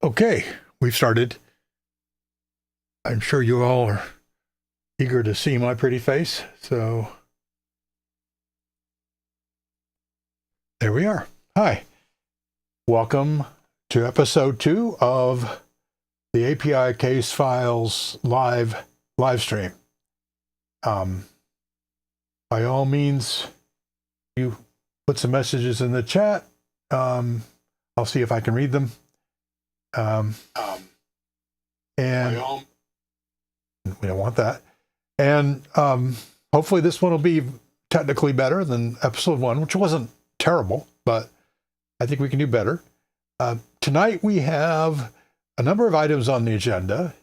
Okay, we've started. I'm sure you all are eager to see my pretty face, so there we are. Hi, welcome to episode 2 of the API Case Files live stream. By all means, you put some messages in the chat. I'll see if I can read them. And we don't want that. And hopefully this one will be technically better than episode 1, which wasn't terrible, but I think we can do better. Tonight we have a number of items on the agenda.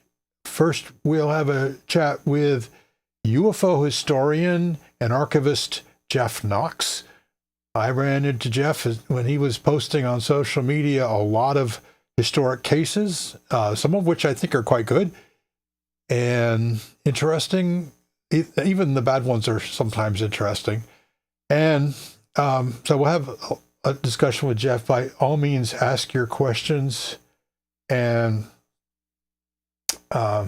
First, we'll have a chat with UFO historian and archivist Jeff Knox. I ran into Jeff when he was posting on social media a lot of historic cases, some of which I think are quite good and interesting. Even the bad ones are sometimes interesting. And so we'll have a discussion with Jeff. By all means, ask your questions. And I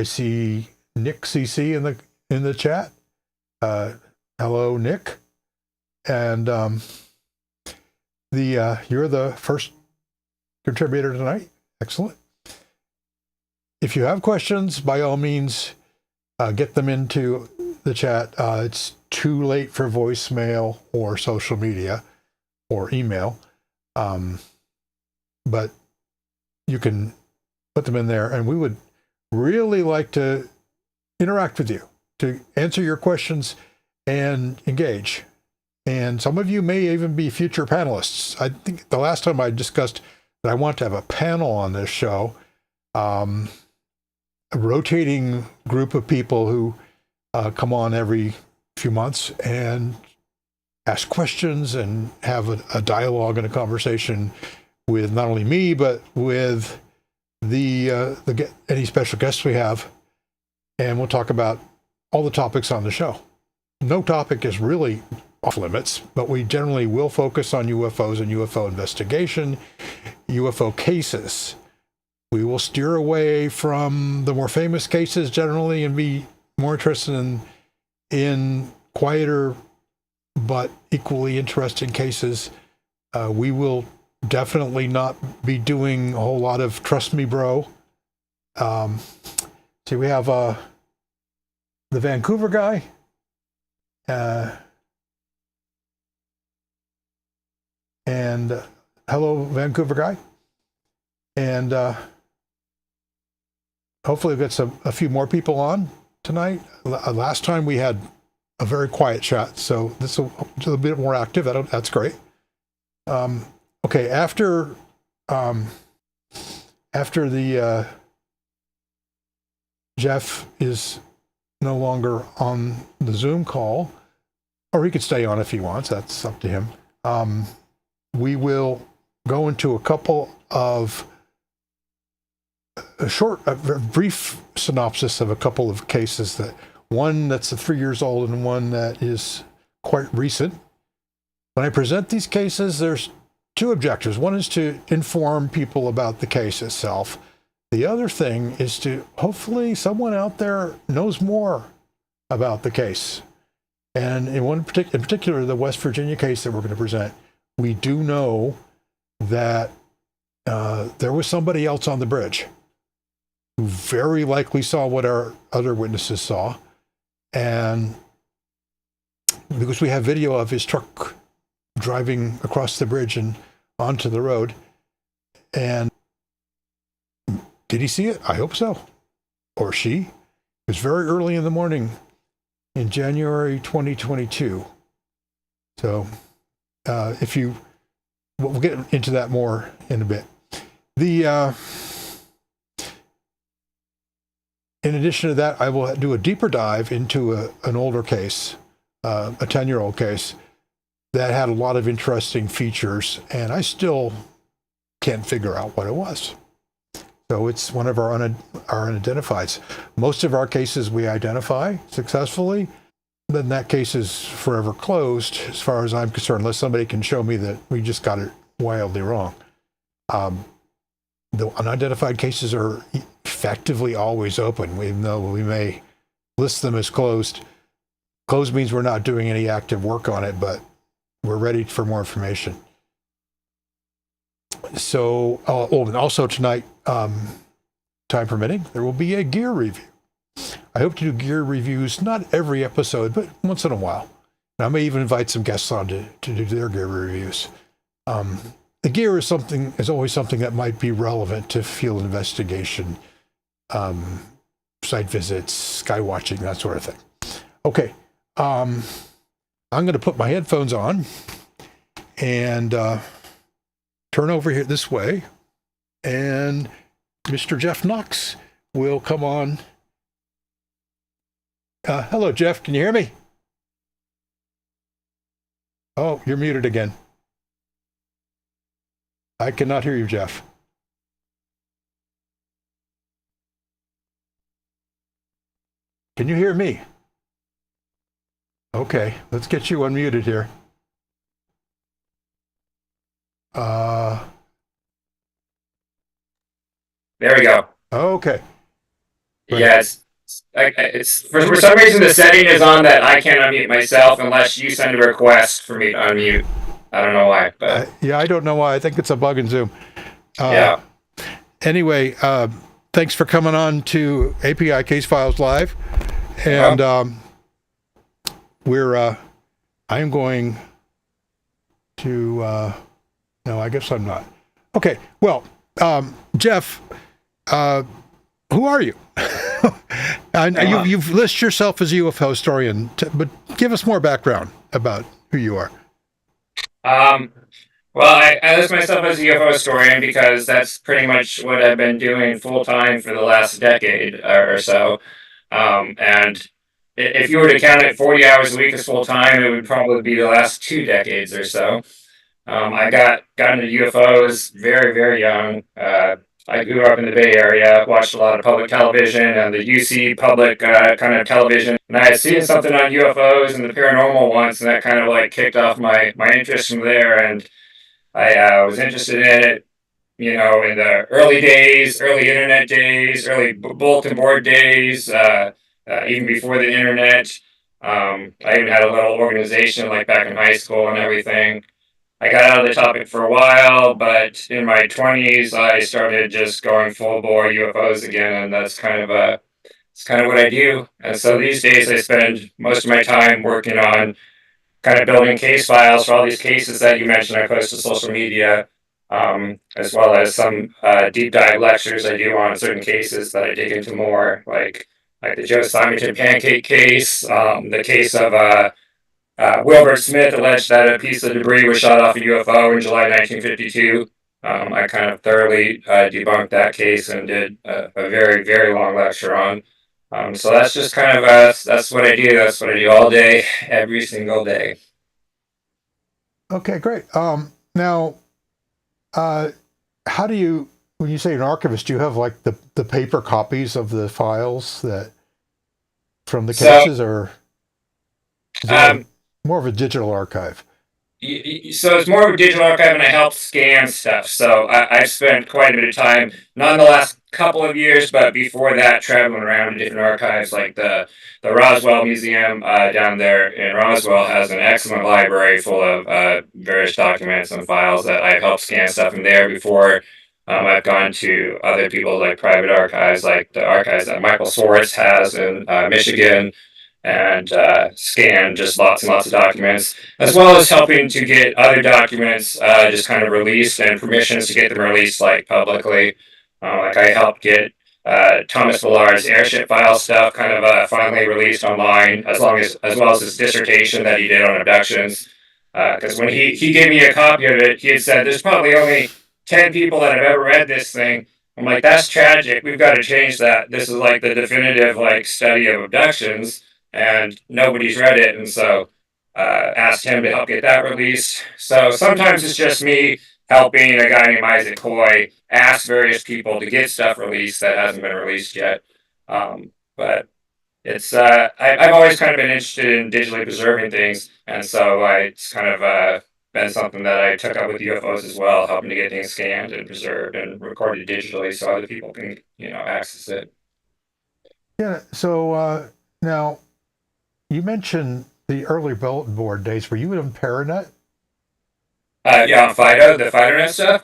see Nick CC in the chat. Hello, Nick. And you're the first contributor tonight. Excellent. If you have questions, by all means, get them into the chat. It's too late for voicemail or social media or email. But you can put them in there, and we would really like to interact with you, to answer your questions and engage. And some of you may even be future panelists. I think the last time I discussed that I want to have a panel on this show, a rotating group of people who come on every few months and ask questions and have a dialogue and a conversation with not only me, but with any special guests we have. And we'll talk about all the topics on the show. No topic is really off limits, but we generally will focus on UFOs and UFO investigation, UFO cases. We will steer away from the more famous cases generally and be more interested in quieter but equally interesting cases. We will definitely not be doing a whole lot of Trust Me Bro. See, we have the Vancouver guy. And hello, Vancouver guy. And hopefully we'll get a few more people on tonight. Last time we had a very quiet chat, so this will be a little bit more active. That's great. Okay, after the Jeff is no longer on the Zoom call, or he could stay on if he wants. That's up to him. We will go into a couple of a brief synopsis of a couple of cases, one that's 3 years old and one that is quite recent. When I present these cases, there's two objectives. One is to inform people about the case itself. The other thing is to hopefully someone out there knows more about the case. And in particular, the West Virginia case that we're going to present, we do know that there was somebody else on the bridge who very likely saw what our other witnesses saw. And because we have video of his truck driving across the bridge and onto the road. And did he see it? I hope so. Or she. It was very early in the morning in January 2022. So we'll get into that more in a bit. In addition to that, I will do a deeper dive into an older case, a 10-year-old case that had a lot of interesting features, and I still can't figure out what it was. So it's one of our unidentifieds. Most of our cases we identify successfully, then that case is forever closed as far as I'm concerned, unless somebody can show me that we just got it wildly wrong. The unidentified cases are effectively always open, even though we may list them as closed. Closed means we're not doing any active work on it, but we're ready for more information. So, and also tonight, time permitting, there will be a gear review. I hope to do gear reviews, not every episode, but once in a while. And I may even invite some guests on to do their gear reviews. The gear is always something that might be relevant to field investigation, site visits, sky watching, that sort of thing. Okay, I'm going to put my headphones on and turn over here this way, and Mr. Jeff Knox will come on. Hello, Jeff. Can you hear me? Oh, you're muted again. I cannot hear you, Jeff. Can you hear me? Okay, let's get you unmuted here. There we go. Okay. Yeah, it's for some reason the setting is on that I can't unmute myself unless you send a request for me to unmute. I don't know why, but yeah, I don't know why. I think it's a bug in Zoom. Yeah. Anyway, thanks for coming on to API Case Files Live, and I am going to. No, I guess I'm not. Okay. Well, Jeff, who are you? You've listed yourself as a UFO historian, but give us more background about who you are. Well, I list myself as a UFO historian because that's pretty much what I've been doing full time for the last decade or so. And if you were to count it 40 hours a week as full time, it would probably be the last 2 decades or so. I got into UFOs very, very young. I grew up in the Bay Area, watched a lot of public television and the UC public kind of television. And I had seen something on UFOs and the paranormal once, and that kind of like kicked off my interest from there. And I was interested in it, in the early days, early internet days, early bulletin board days, even before the internet. I even had a little organization like back in high school and everything. I got out of the topic for a while, but in my 20s, I started just going full bore UFOs again, and it's kind of what I do. And so these days, I spend most of my time working on kind of building case files for all these cases that you mentioned. I post to social media, as well as some deep dive lectures I do on certain cases that I dig into more, like the Joe Simonton pancake case, the case of Wilbur Smith alleged that a piece of debris was shot off a UFO in July 1952. I kind of thoroughly debunked that case and did a very, very long lecture on. So that's just kind of that's what I do. That's what I do all day, every single day. Okay, great. Now, how do you, when you say an archivist, do you have like the paper copies of the files that from the cases, or is it more of a digital archive? So it's more of a digital archive, and I help scan stuff. So I've spent quite a bit of time, not in the last couple of years, but before that, traveling around to different archives, like the Roswell Museum down there in Roswell has an excellent library full of various documents and files that I've helped scan stuff in there before. I've gone to other people like private archives, like the archives that Michael Swartz has in Michigan, and scan just lots and lots of documents, as well as helping to get other documents just kind of released and permissions to get them released like publicly. Like I helped get Thomas Villar's airship file stuff kind of finally released online, as well as his dissertation that he did on abductions. Because when he gave me a copy of it, he had said there's probably only 10 people that have ever read this thing. I'm like, that's tragic. We've got to change that. This is like the definitive like study of abductions, and nobody's read it, and so asked him to help get that released. So sometimes it's just me helping a guy named Isaac Hoy ask various people to get stuff released that hasn't been released yet. But it's I've always kind of been interested in digitally preserving things, and so it's kind of been something that I took up with UFOs as well, helping to get things scanned and preserved and recorded digitally so other people can, access it. Yeah. So now you mentioned the early bulletin board days. Were you in Paranet? Yeah, on Fido, the FidoNet stuff.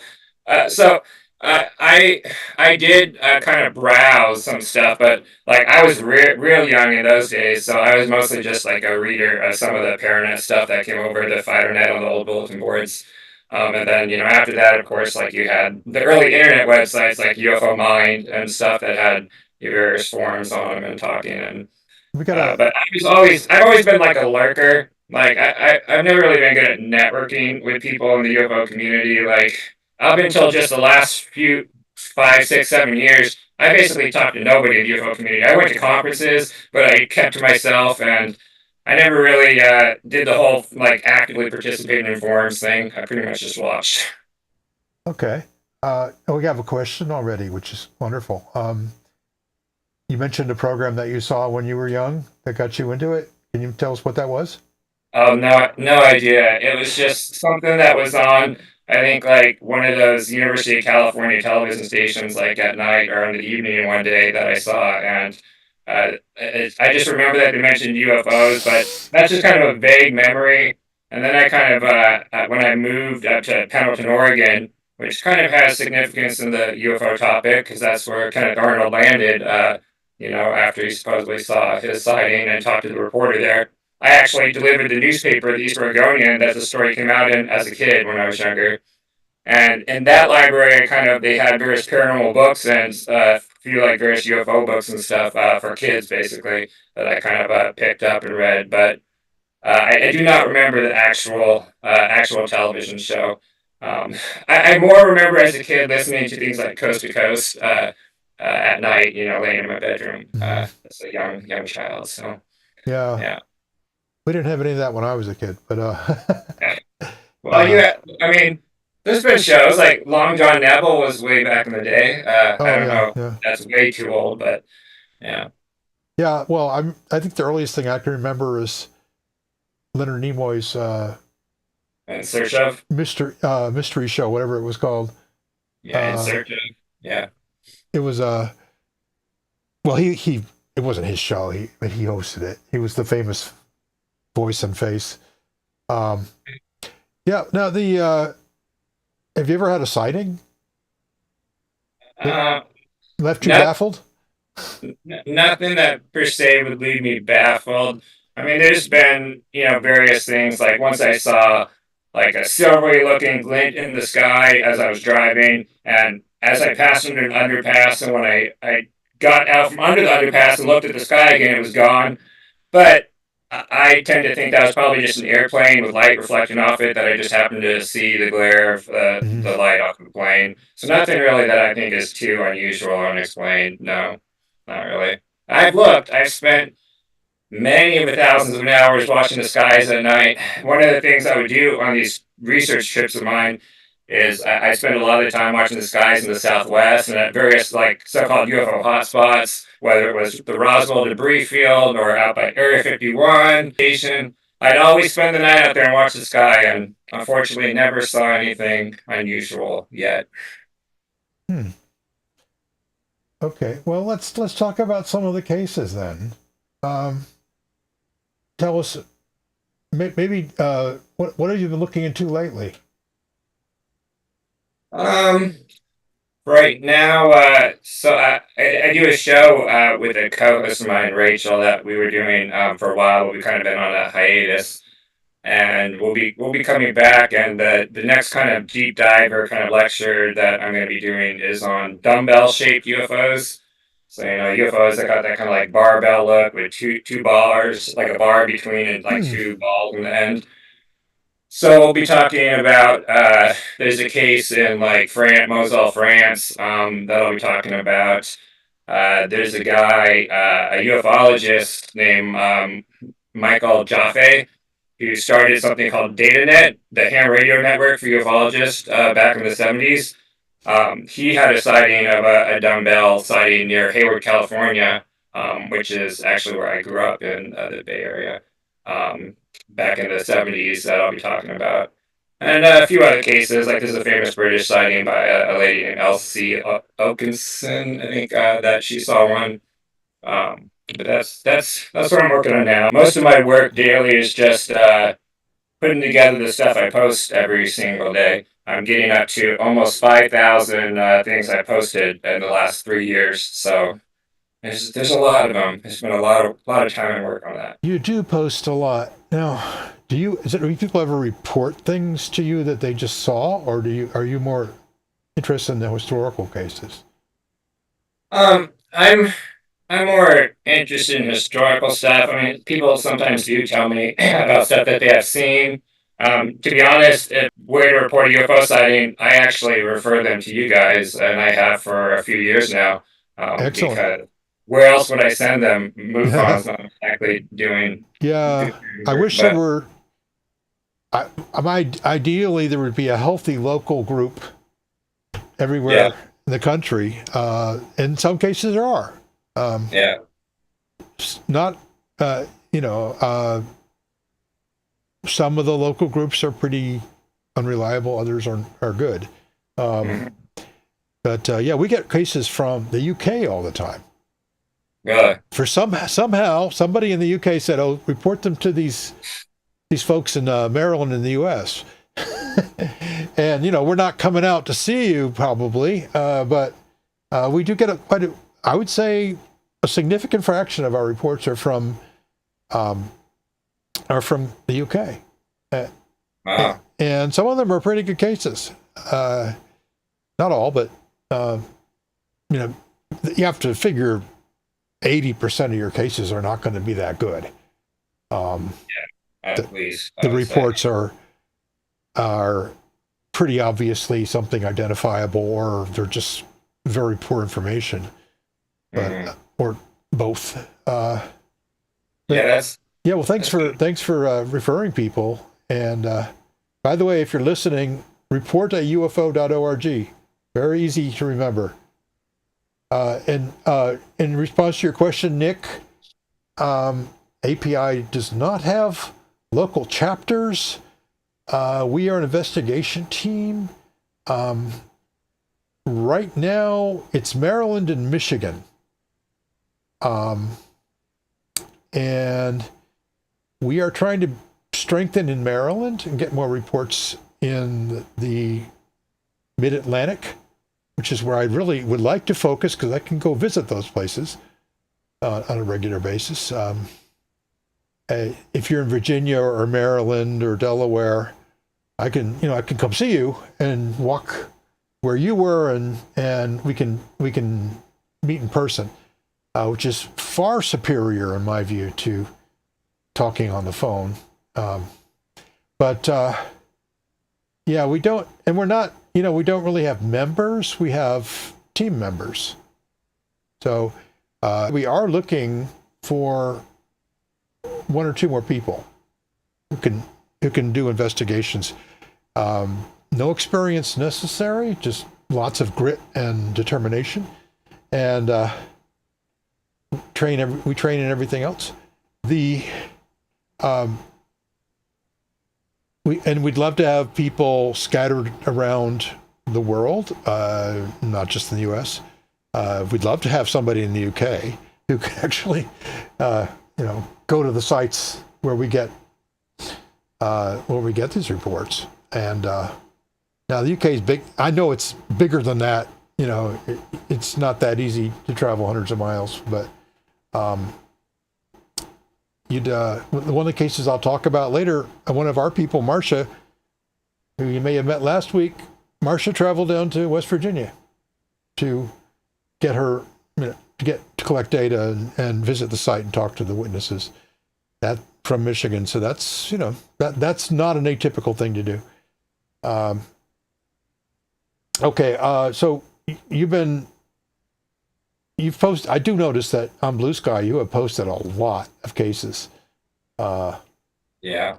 So I did kind of browse some stuff, but like I was real young in those days, so I was mostly just like a reader of some of the Paranet stuff that came over to FidoNet on the old bulletin boards. And then after that, of course, like you had the early internet websites like UFO Mind and stuff that had your various forums on them and talking and We got a but I've always been like a lurker. Like I've never really been good at networking with people in the UFO community. Like up until just the last few 5, 6, 7 years, I basically talked to nobody in the UFO community. I went to conferences, but I kept to myself, and I never really did the whole like actively participating in forums thing. I pretty much just watched. okay. We have a question already, which is wonderful. You mentioned a program that you saw when you were young that got you into it. Can you tell us what that was? Oh, no idea. It was just something that was on, I think, like one of those University of California television stations, like at night or in the evening one day that I saw. And I just remember that they mentioned UFOs, but that's just kind of a vague memory. And then I kind of, when I moved up to Pendleton, Oregon, which kind of has significance in the UFO topic, because that's where Kenneth Arnold landed, after he supposedly saw his sighting and talked to the reporter there. I actually delivered the newspaper, the East Oregonian, that the story came out in as a kid when I was younger. And in that library, they had various paranormal books and a few like various UFO books and stuff for kids, basically, that I kind of picked up and read. But I do not remember the actual television show. I more remember as a kid listening to things like Coast to Coast at night, laying in my bedroom Hmm. as a young child. So Yeah, yeah. we didn't have any of that when I was a kid, but Well, uh, I mean, there's been shows like Long John Neville was way back in the day. I oh don't yeah, know, yeah, that's way too old, but yeah. yeah. Well, I think the earliest thing I can remember is Leonard Nimoy's In search of, mystery show, whatever it was called. yeah, in Uh, search of, yeah. it was well, he it wasn't his show, but he hosted it. He was the famous voice and face. Um, yeah. Now the have you ever had a sighting that Uh, left you not, baffled? Nothing that per se would leave me baffled. I mean, there's been, various things. Like once I saw like a silvery looking glint in the sky as I was driving, and as I passed under an underpass, and when I got out from under the underpass and looked at the sky again, it was gone. But I tend to think that was probably just an airplane with light reflecting off it that I just happened to see the glare of Mhm. the light off the plane. So nothing really that I think is too unusual or unexplained. No, not really. I've looked. I've spent many of the thousands of hours watching the skies at night. One of the things I would do on these research trips of mine is I spend a lot of the time watching the skies in the Southwest and at various like so-called UFO hotspots, whether it was the Roswell debris field or out by Area 51 station. I'd always spend the night out there and watch the sky, and unfortunately, never saw anything unusual yet. Hmm. Okay. Well, let's talk about some of the cases then. Um, tell us maybe what have you been looking into lately? Um, Right now, I do a show with a co-host of mine, Rachel, that we were doing for a while. But we've kind of been on a hiatus, and we'll be coming back. And the next kind of deep dive or kind of lecture that I'm going to be doing is on dumbbell shaped UFOs. So UFOs that got that kind of like barbell look with two bars, like a bar between and like Hmm. two balls in the end. So we'll be talking about. There's a case in like Moselle, France, that I'll be talking about. There's a guy, a ufologist named Michael Jaffe, who started something called DataNet, the ham radio network for ufologists, back in the 70s. He had a sighting of a dumbbell sighting near Hayward, California, which is actually where I grew up in the Bay Area. Um, Back in the 70s that I'll be talking about. And a few other cases, like there's a famous British sighting by a lady named Elsie Oakinson, I think, that she saw one. But that's what I'm working on now. Most of my work daily is just putting together the stuff I post every single day. I'm getting up to almost 5,000 things I posted in the last 3 years. So there's a lot of them. There's been a lot of time and work on that. You do post a lot. Now, do people ever report things to you that they just saw, or are you more interested in the historical cases? I'm more interested in historical stuff. I mean, people sometimes do tell me about stuff that they have seen. To be honest, if we're to report a UFO sighting, I actually refer them to you guys, and I have for a few years now. Excellent. Because where else would I send them? MUFON's not exactly Yeah, doing I work, wish there but were. Ideally, there would be a healthy local group everywhere yeah, in the country. In some cases, there are. Um, yeah. not, you know, some of the local groups are pretty unreliable. Others are good. Um, Mhm. but yeah, we get cases from the UK all the time. Really? For somehow somebody in the UK said, "Oh, report them to these folks in Maryland in the U.S." And we're not coming out to see you probably, but we do get I would say a significant fraction of our reports um, are from the UK, Wow. and some of them are pretty good cases. Not all, but you know, you have to figure 80% of your cases are not going to be that good. Um, the, At least I the would say. reports are pretty obviously something identifiable, or they're just very poor information, but Hmm. or both. Yeah, But yeah, well, that's good. thanks for referring people. And by the way, if you're listening, report at ufo.org. Very easy to remember. And in response to your question, Nick, API does not have local chapters. We are an investigation team. Um, right now, it's Maryland and Michigan. Um, and we are trying to strengthen in Maryland and get more reports in the mid-Atlantic, which is where I really would like to focus because I can go visit those places on a regular basis. If you're in Virginia or Maryland or Delaware, I can come see you and walk where you were, and we can meet in person, which is far superior in my view to talking on the phone. Um, but yeah, we don't, and we're not, we don't really have members. We have team members. So we are looking for one or two more people who can do investigations. No experience necessary, just lots of grit and determination, and we train in everything else. The we'd love to have people scattered around the world, not just in the U.S. We'd love to have somebody in the UK who could actually, go to the sites where we get these reports. And now the UK is big. I know it's bigger than that. It's not that easy to travel hundreds of miles. But one of the cases I'll talk about later, one of our people, Marcia, who you may have met last week, Marcia traveled down to West Virginia to get her, to collect data and visit the site and talk to the witnesses. That from Michigan, so that's that's not an atypical thing to do. Okay, so you've posted. I do notice that on Blue Sky you have posted a lot of cases. Yeah.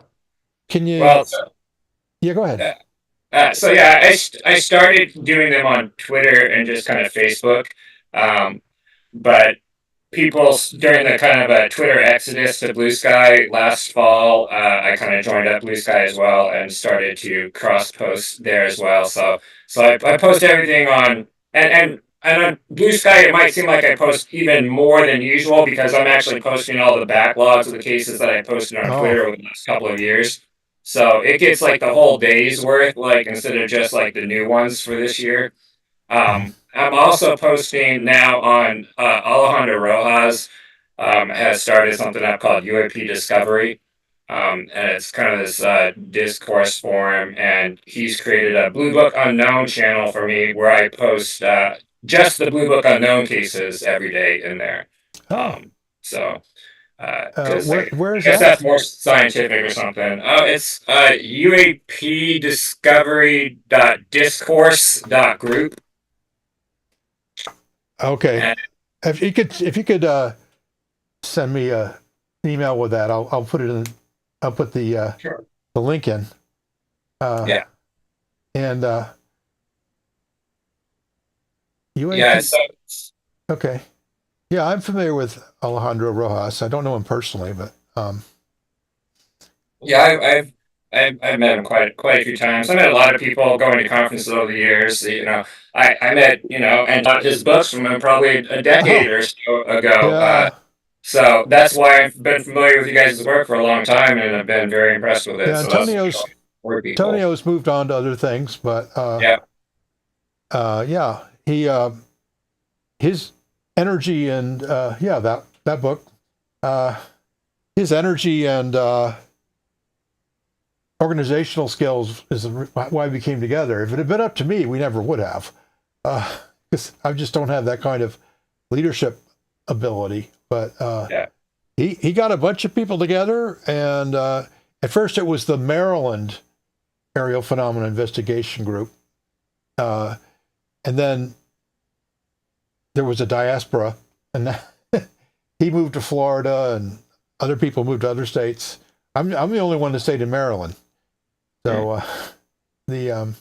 Can you? Well, Yeah, go ahead. so yeah, I started doing them on Twitter and just kind of Facebook. But people during the kind of a Twitter exodus to Blue Sky last fall. I kind of joined up Blue Sky as well and started to cross post there as well. So I post everything on and on Blue Sky. It might seem like I post even more than usual because I'm actually posting all the backlogs of the cases that I posted on Oh, Twitter over the last couple of years. So it gets like the whole day's worth, like instead of just like the new ones for this year. mhm. I'm also posting now on Alejandro Rojas has started something up called UAP Discovery. And it's kind of this discourse forum, and he's created a Blue Book Unknown channel for me where I post just the Blue Book Unknown cases every day in there. Oh, Um, so, because I where is guess that? that's more scientific or something. Oh, it's uapdiscovery.discourse.group. Okay. And If you could send me an email with that, I'll put it in. I'll put sure. the link in. Uh, Yeah. and Yeah. UAP. So, Okay. Yeah, I'm familiar with Alejandro Rojas. I don't know him personally, but yeah, I've met him quite a few times. I met a lot of people going to conferences over the years. I met and bought his books from him probably a decade oh or so ago. yeah, So that's why I've been familiar with you guys' work for a long time, and I've been very impressed with it. yeah. So that's for people. Antonio's moved on to other things, but Yeah, yeah, he his energy and yeah, that book, uh, his energy and organizational skills is why we came together. If it had been up to me, we never would have, because I just don't have that kind of leadership ability. But yeah, he got a bunch of people together, and at first it was the Maryland Aerial Phenomena Investigation Group, and then there was a diaspora, and he moved to Florida, and other people moved to other states. I'm the only one that stayed in Maryland. So the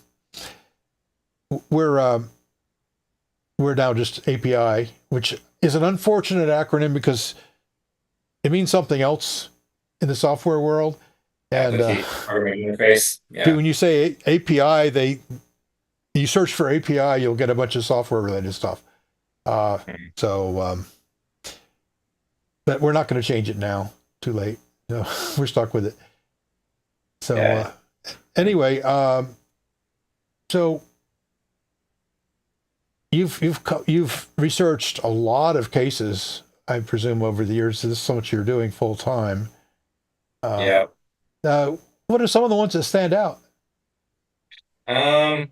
we're now just API, which is an unfortunate acronym because it means something else in the software world. And application programming interface. Yeah, when you say API, you search for API, you'll get a bunch of software related stuff. So, but we're not going to change it now. Too late. No, we're stuck with it. So yeah. anyway, so you've researched a lot of cases, I presume, over the years. This is so much you're doing full time. Yeah. What are some of the ones that stand out? Um,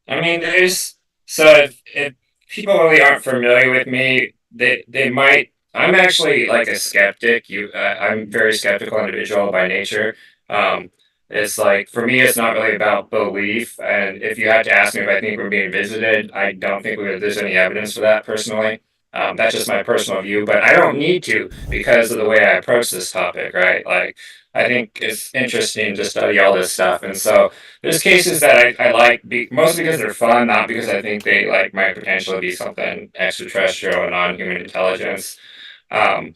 I mean, there's so if people really aren't familiar with me, they might. I'm actually like a skeptic. I'm a very skeptical individual by nature. Um, it's like for me, it's not really about belief. And if you had to ask me if I think we're being visited, I don't think there's any evidence for that personally. That's just my personal view, but I don't need to because of the way I approach this topic, right? Like, I think it's interesting to study all this stuff, and so there's cases that I like mostly because they're fun, not because I think they like might potentially be something extraterrestrial or non-human intelligence. Um,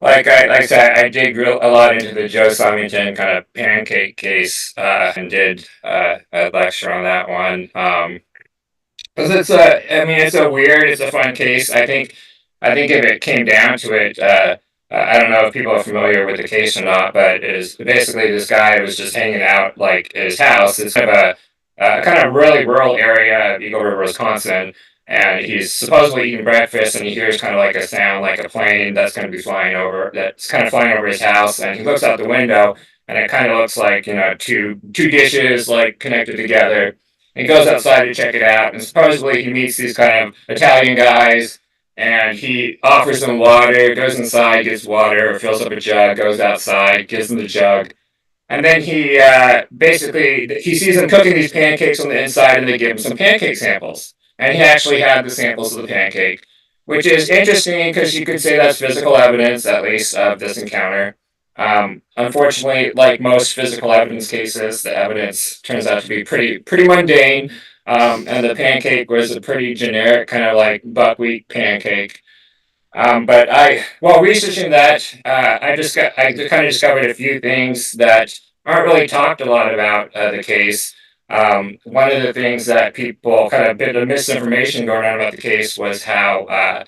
like I said, I dig a lot into the Joe Symington kind of pancake case, and did a lecture on that one. Because it's a weird, it's a fun case. I think if it came down to it, I don't know if people are familiar with the case or not, but it is basically this guy was just hanging out like at his house. It's kind of really rural area of Eagle River, Wisconsin, and he's supposedly eating breakfast, and he hears kind of like a sound, like a plane that's going to be flying over, that's kind of flying over his house, and he looks out the window, and it kind of looks like two dishes like connected together. He goes outside to check it out, and supposedly he meets these kind of Italian guys, and he offers them water, goes inside, gets water, fills up a jug, goes outside, gives them the jug, and then he basically he sees them cooking these pancakes on the inside, and they give him some pancake samples, and he actually had the samples of the pancake, which is interesting because you could say that's physical evidence, at least, of this encounter. Unfortunately, like most physical evidence cases, the evidence turns out to be pretty mundane, and the pancake was a pretty generic kind of like buckwheat pancake. But while researching that, I kind of discovered a few things that aren't really talked a lot about the case. One of the things that people kind of a bit of misinformation going on about the case was how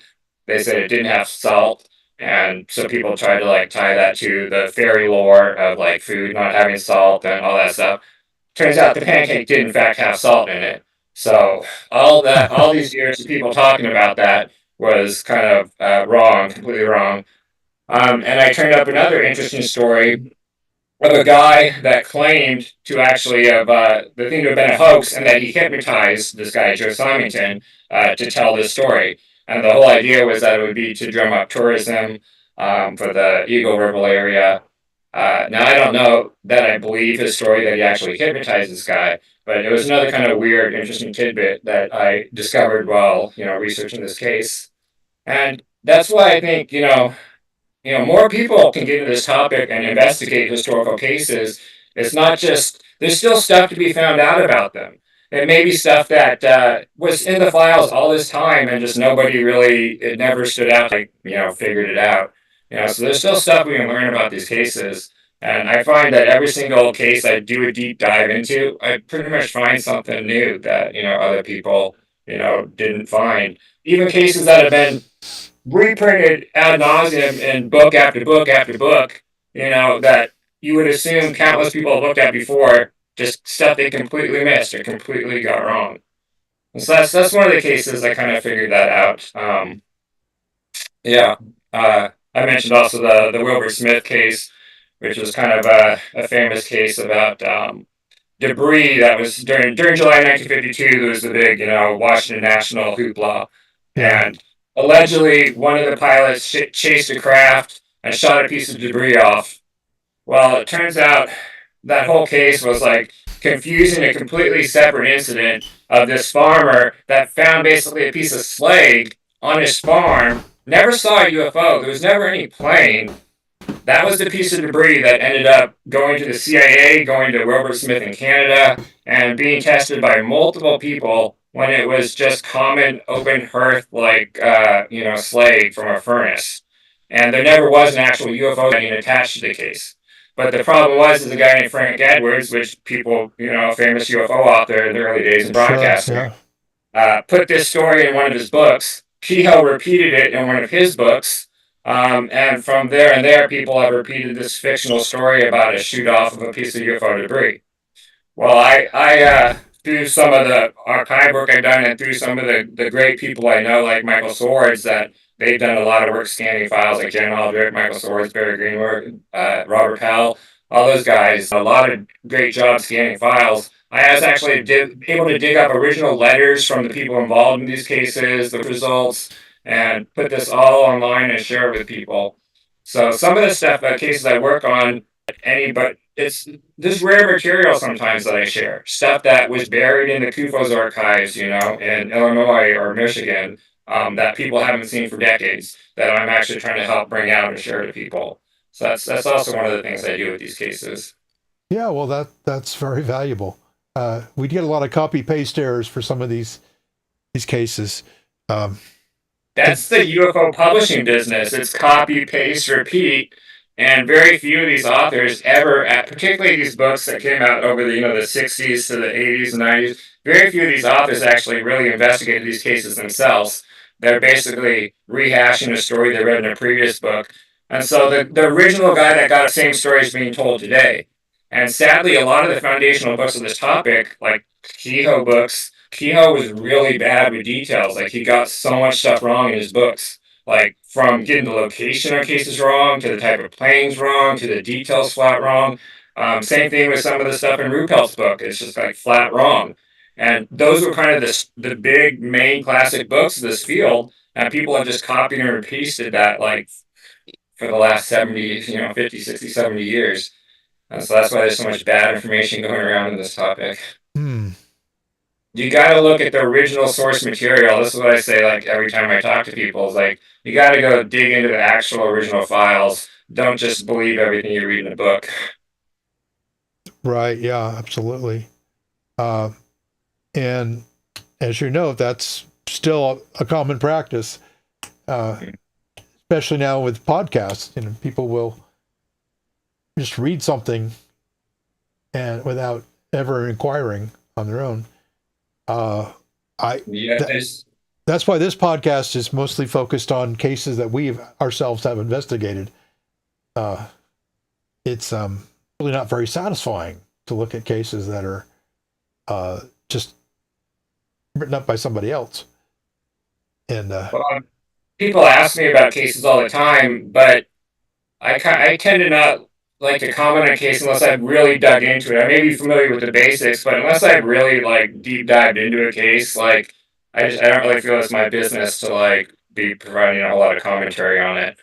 they said it didn't have salt, and so people tried to like tie that to the fairy lore of like food not having salt and all that stuff. Turns out the pancake did in fact have salt in it. So all these years of people talking about that was kind of wrong, completely wrong. And I turned up another interesting story of a guy that claimed to actually have the thing to have been a hoax, and that he hypnotized this guy Joe Symington to tell this story. And the whole idea was that it would be to drum up tourism for the Eagle River area. Now I don't know that I believe his story that he actually hypnotized this guy, but it was another kind of weird, interesting tidbit that I discovered while researching this case. And that's why I think more people can get into this topic and investigate historical cases. It's not just, there's still stuff to be found out about them. It may be stuff that was in the files all this time and just nobody really, it never stood out, like, figured it out. So there's still stuff we can learn about these cases. And I find that every single case I do a deep dive into, I pretty much find something new that, other people, didn't find. Even cases that have been reprinted ad nauseum in book after book after book, that you would assume countless people have looked at before, just stuff they completely missed or completely got wrong. And so that's one of the cases I kind of figured that out. Yeah. I mentioned also the Wilbur Smith case, which was kind of a famous case about debris that was during July 1952. There was the big, Washington National hoopla, Yeah. and allegedly one of the pilots chased a craft and shot a piece of debris off. Well, it turns out that whole case was like confusing a completely separate incident of this farmer that found basically a piece of slag on his farm. Never saw a UFO. There was never any plane. That was the piece of debris that ended up going to the CIA, going to Wilbur Smith in Canada, and being tested by multiple people when it was just common open hearth, like, slag from a furnace. And there never was an actual UFO sighting attached to the case. But the problem was, is a guy named Frank Edwards, which people, a famous UFO author in the early days of Sure. broadcasting, Yeah. put this story in one of his books. Kehoe repeated it in one of his books. And from there and there, people have repeated this fictional story about a shoot off of a piece of UFO debris. Well, through some of the archive work I've done and through some of the great people I know, like Michael Swords, that they've done a lot of work scanning files, like Jen Aldrich, Michael Swords, Barry Greenberg, Robert Powell, all those guys, a lot of great jobs scanning files. I was actually able to dig up original letters from the people involved in these cases, the results, and put this all online and share it with people. So some of the stuff, cases I work on, but it's this rare material sometimes that I share, stuff that was buried in the CUFO's archives, in Illinois or Michigan, that people haven't seen for decades, that I'm actually trying to help bring out and share to people. So that's also one of the things I do with these cases. Yeah. Well, that's very valuable. We get a lot of copy paste errors for some of these cases. Um, That's the UFO publishing business. It's copy, paste, repeat, and very few of these authors ever, particularly these books that came out over the 60s to the 80s and 90s. Very few of these authors actually really investigated these cases themselves. They're basically rehashing a story they read in a previous book. And so the original guy that got the same story is being told today. And sadly, a lot of the foundational books of this topic, like Kehoe books, Kehoe was really bad with details. Like, he got so much stuff wrong in his books. Like, from getting the location of cases wrong, to the type of planes wrong, to the details flat wrong. Same thing with some of the stuff in Ruppelt's book. It's just like flat wrong. And those were kind of the big main classic books of this field. And people have just copied and pasted that, like, for the last 70, 50, 60, 70 years. And so that's why there's so much bad information going around in this topic. hmm. You got to look at the original source material. This is what I say, like, every time I talk to people, is like, you got to go dig into the actual original files. Don't just believe everything you read in a book. Right. Yeah. Absolutely. Uh, and as you know, that's still a common practice. Uh, especially now with podcasts, people will just read something and without ever inquiring on their own. I Yeah, that's why this podcast is mostly focused on cases that we ourselves have investigated. It's really not very satisfying to look at cases that are just written up by somebody else. And well, people ask me about cases all the time, but I tend to not like to comment on a case unless I've really dug into it. I may be familiar with the basics, but unless I've really like deep dived into a case, like I don't really feel it's my business to like be providing a whole lot of commentary on it.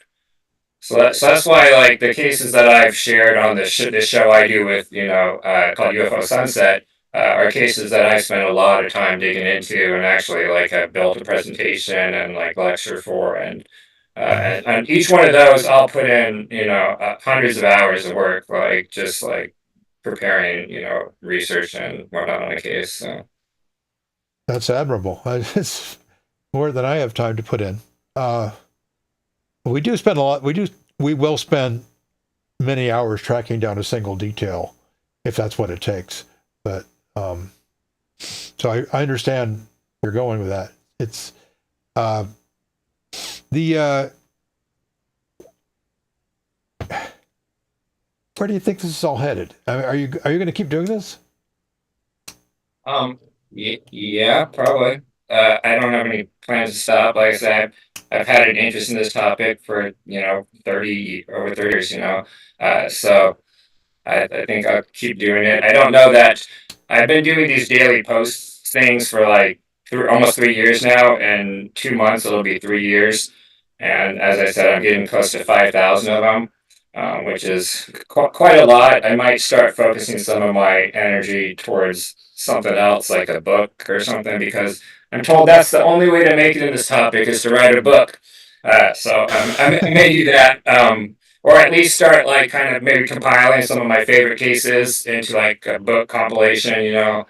So that's why like the cases that I've shared on this show I do with called UFO Sunset are cases that I spent a lot of time digging into and actually like have built a presentation and like lecture for and each one of those I'll put in hundreds of hours of work like just like preparing research and whatnot on a case. So that's admirable. It's more than I have time to put in. We do spend a lot. We will spend many hours tracking down a single detail, if that's what it takes. But so I understand where you're going with that. It's the where do you think this is all headed? I mean, are you going to keep doing this? Yeah, probably. I don't have any plans to stop. Like I said, I've had an interest in this topic for 30 years. So I think I'll keep doing it. I don't know that I've been doing these daily posts things for like almost 3 years now. In 2 months, it'll be 3 years. And as I said, I'm getting close to 5,000 of them, which is quite a lot. I might start focusing some of my energy towards something else, like a book or something, because I'm told that's the only way to make it in this topic is to write a book. I may do that. Or at least start like kind of maybe compiling some of my favorite cases into like a book compilation,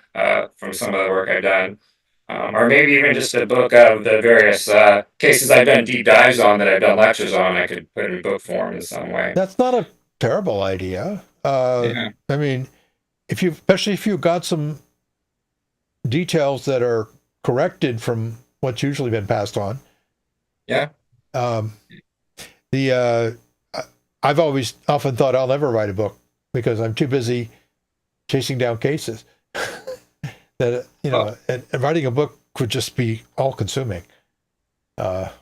from some of the work I've done. Or maybe even just a book of the various cases I've done deep dives on that I've done lectures on. I could put in book form in some way. That's not a terrible idea. Yeah. I mean, especially if you've got some details that are corrected from what's usually been passed on. Yeah. I've always often thought I'll never write a book because I'm too busy chasing down cases. That and writing a book would just be all consuming. But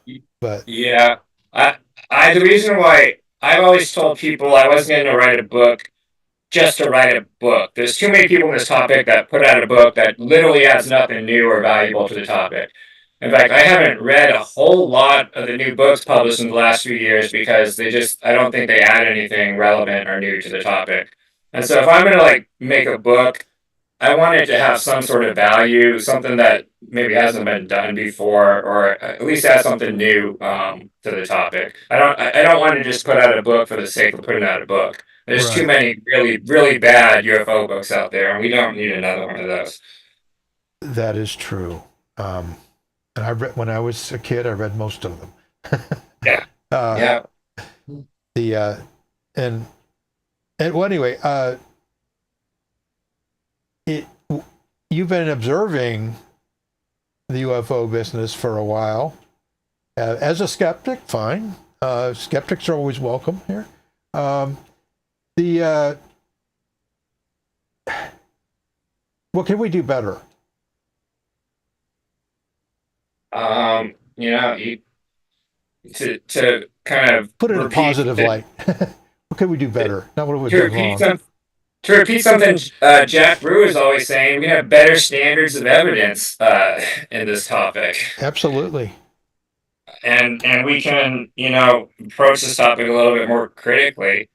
yeah, the reason why I've always told people I wasn't going to write a book just to write a book. There's too many people in this topic that put out a book that literally adds nothing new or valuable to the topic. In fact, I haven't read a whole lot of the new books published in the last few years because I don't think they add anything relevant or new to the topic. And so if I'm going to like make a book, I want it to have some sort of value, something that maybe hasn't been done before, or at least add something new to the topic. I don't want to just put out a book for the sake of putting out a book. There's too many really, really bad UFO books out there, and we don't need another one of those. That is true. And I read when I was a kid. I read most of them. Yeah. Yeah. And well, anyway, you've been observing the UFO business for a while. As a skeptic, fine. Skeptics are always welcome here. What can we do better? To kind of Put it in a positive light. What can we do better? Not what we to did repeat wrong. to repeat something Jack Brewer is always saying, we have better standards of evidence in this topic. Absolutely. And we can, approach this topic a little bit more critically.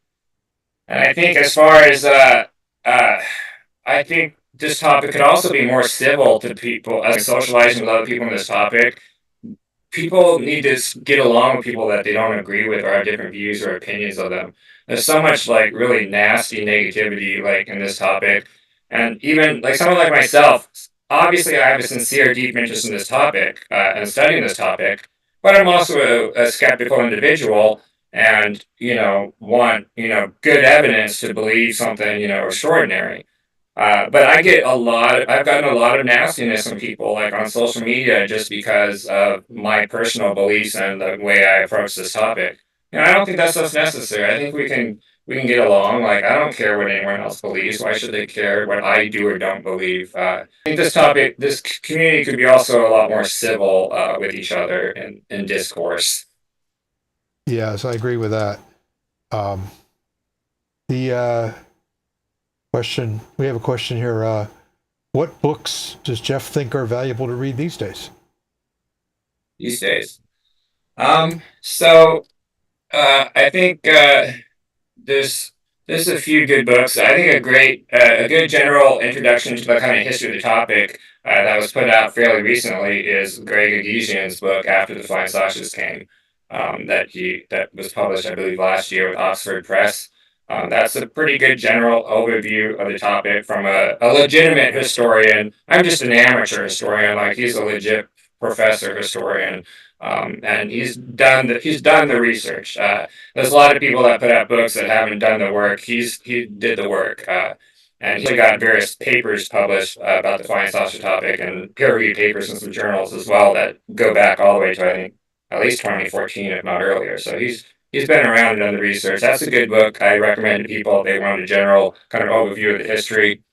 And I think as far as I think this topic could also be more civil to people, as socializing with other people in this topic. People need to get along with people that they don't agree with or have different views or opinions of them. There's so much like really nasty negativity like in this topic, and even like someone like myself. Obviously, I have a sincere, deep interest in this topic and studying this topic. but I'm also a skeptical individual, and want good evidence to believe something extraordinary. But I've gotten a lot of nastiness from people like on social media just because of my personal beliefs and the way I approach this topic. I don't think that stuff's necessary. I think we can get along. Like, I don't care what anyone else believes. Why should they care what I do or don't believe? I think this community could be also a lot more civil with each other in discourse. Yes, I agree with that. Um, the question we have a question here. What books does Jeff think are valuable to read these days? These days. So I think there's there's a few good books. I think a good general introduction to the kind of history of the topic that was put out fairly recently is Greg Agesian's book After the Flying Saucers Came, that was published, I believe, last year with Oxford Press. That's a pretty good general overview of the topic from a legitimate historian. I'm just an amateur historian, like he's a legit professor historian, and he's done the research. There's a lot of people that put out books that haven't done the work. He did the work, and he got various papers published about the flying saucer topic and peer-reviewed papers in some journals as well that go back all the way to, I think, at least 2014, if not earlier. So he's been around and done the research. That's a good book. I recommend to people if they want a general kind of overview of the history.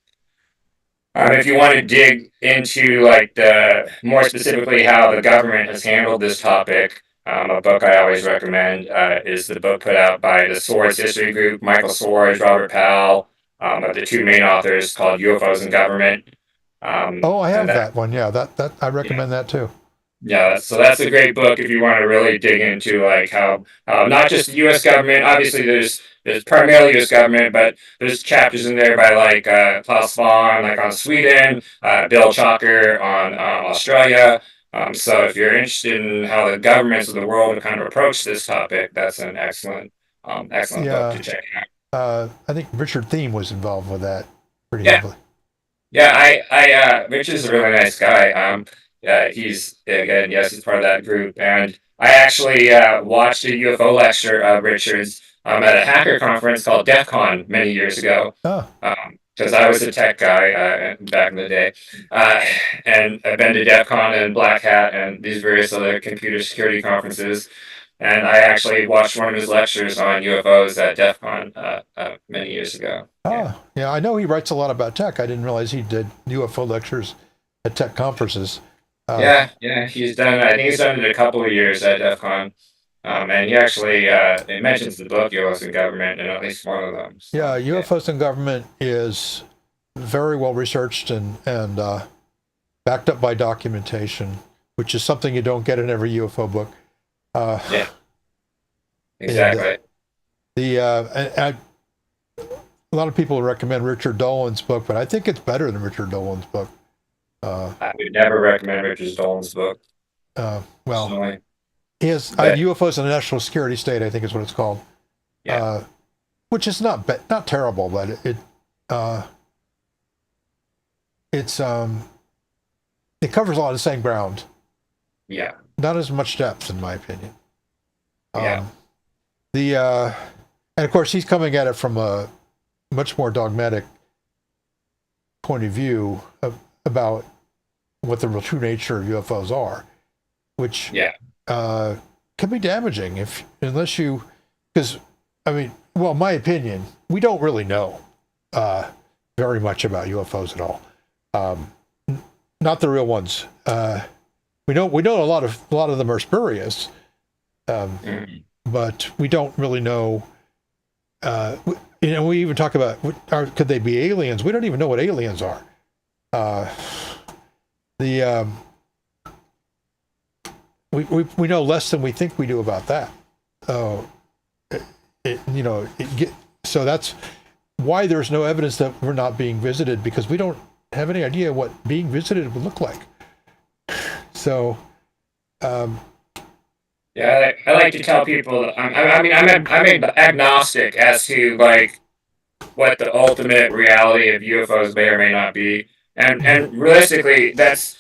If you want to dig into like the more specifically how the government has handled this topic, a book I always recommend is the book put out by the Swords History Group, Michael Swords, Robert Powell, are the two main authors, called UFOs and Government. Oh, I And have that, that one. Yeah, that I yeah, recommend that too. yeah, so that's a great book if you want to really dig into like how not just the U.S. government. Obviously, there's primarily U.S. government, but there's chapters in there by like Klaus Svahn, like on Sweden, Bill Chalker on Australia. So if you're interested in how the governments of the world have kind of approached this topic, that's an excellent book to Yeah, check out. I think Richard Thiem was involved with that pretty Yeah, heavily. yeah, Rich is a really nice guy. He's again, yes, he's part of that group, and I actually watched a UFO lecture of Richard's at a hacker conference called DEF CON many years ago. Oh, Because I was a tech guy back in the day, uh, and I've been to DEF CON and Black Hat and these various other computer security conferences. And I actually watched one of his lectures on UFOs at DEF CON many years ago. Yeah. yeah. I know he writes a lot about tech. I didn't realize he did UFO lectures at tech conferences. Uh, Yeah, he's done. I think he's done it a couple of years at DEF CON, and he actually it mentions the book "UFOs and Government" in at least one of them. yeah, So yeah, UFOs and government is very well researched and backed up by documentation, which is something you don't get in every UFO book. Uh, yeah, and exactly. a lot of people recommend Richard Dolan's book, but I think it's better than Richard Dolan's book. Uh, I would never recommend Richard Dolan's book well, personally, he has but UFOs in the National Security State, I think is what it's called, yeah, uh, which is not terrible, but uh, it's it covers a lot of the same ground, yeah, not as much depth, in my opinion. yeah, Um, the and of course he's coming at it from a much more dogmatic point of view about what the real true nature of UFOs are, which yeah, can be damaging unless you, because I mean, well, my opinion, we don't really know very much about UFOs at all. Not the real ones. We know a lot of them are spurious, mm, but we don't really know. We even talk about could they be aliens? We don't even know what aliens are. Uh, the we know less than we think we do about that. So so that's why there's no evidence that we're not being visited, because we don't have any idea what being visited would look like. So yeah. I like to tell people that I'm agnostic as to like what the ultimate reality of UFOs may or may not be, and realistically, that's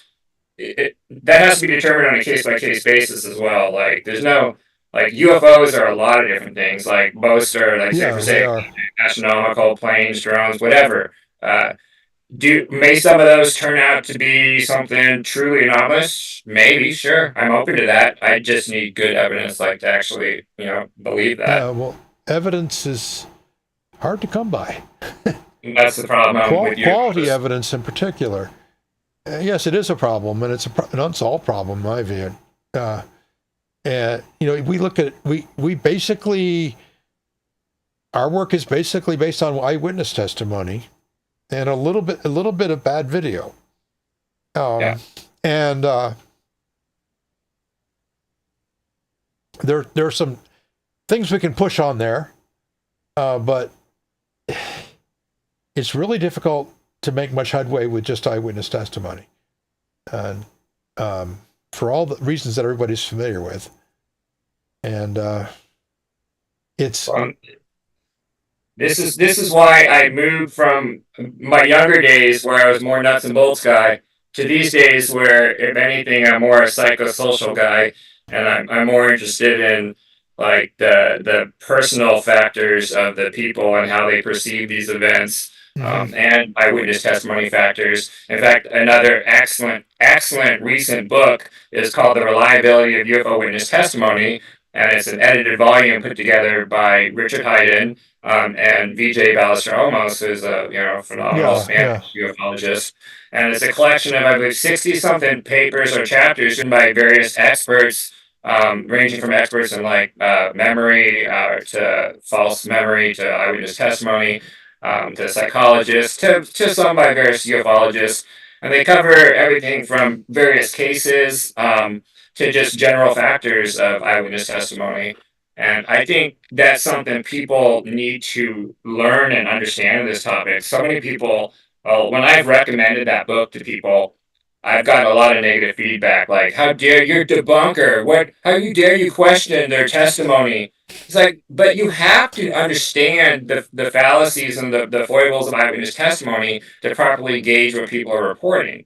that has to be determined on a case by case basis as well. Like there's no like UFOs are a lot of different things. Like most are like say for Yeah, they say are. astronomical planes, drones, whatever. Uh, do may some of those turn out to be something truly anomalous? Maybe, sure. I'm open to that. I just need good evidence, like to actually, believe that. Yeah, well, evidence is hard to come by. And that's the problem with Quality UFOs. evidence in particular. Yes, it is a problem, and it's an unsolved problem, in my view. And we look at we basically our work is basically based on eyewitness testimony and a little bit of bad video. Yeah. And there's some things we can push on there, but it's really difficult to make much headway with just eyewitness testimony, and for all the reasons that everybody's familiar with. And it's This is why I moved from my younger days where I was more nuts and bolts guy to these days where, if anything, I'm more a psychosocial guy, and I'm more interested in like the personal factors of the people and how they perceive these events, and eyewitness testimony factors. In fact, another excellent recent book is called "The Reliability of UFO Witness Testimony," and it's an edited volume put together by Richard Hayden and VJ Ballester-Olmos, who's a phenomenal Spanish ufologist, and it's a collection of I believe 60-something papers or chapters written by various experts, ranging from experts in like memory to false memory to eyewitness testimony, to psychologists to some by various ufologists, and they cover everything from various cases to just general factors of eyewitness testimony. And I think that's something people need to learn and understand this topic. So many people, when I've recommended that book to people, I've got a lot of negative feedback, like "How dare you debunker? What? How you dare you question their testimony?" It's like, but you have to understand the fallacies and the foibles of eyewitness testimony to properly gauge what people are reporting.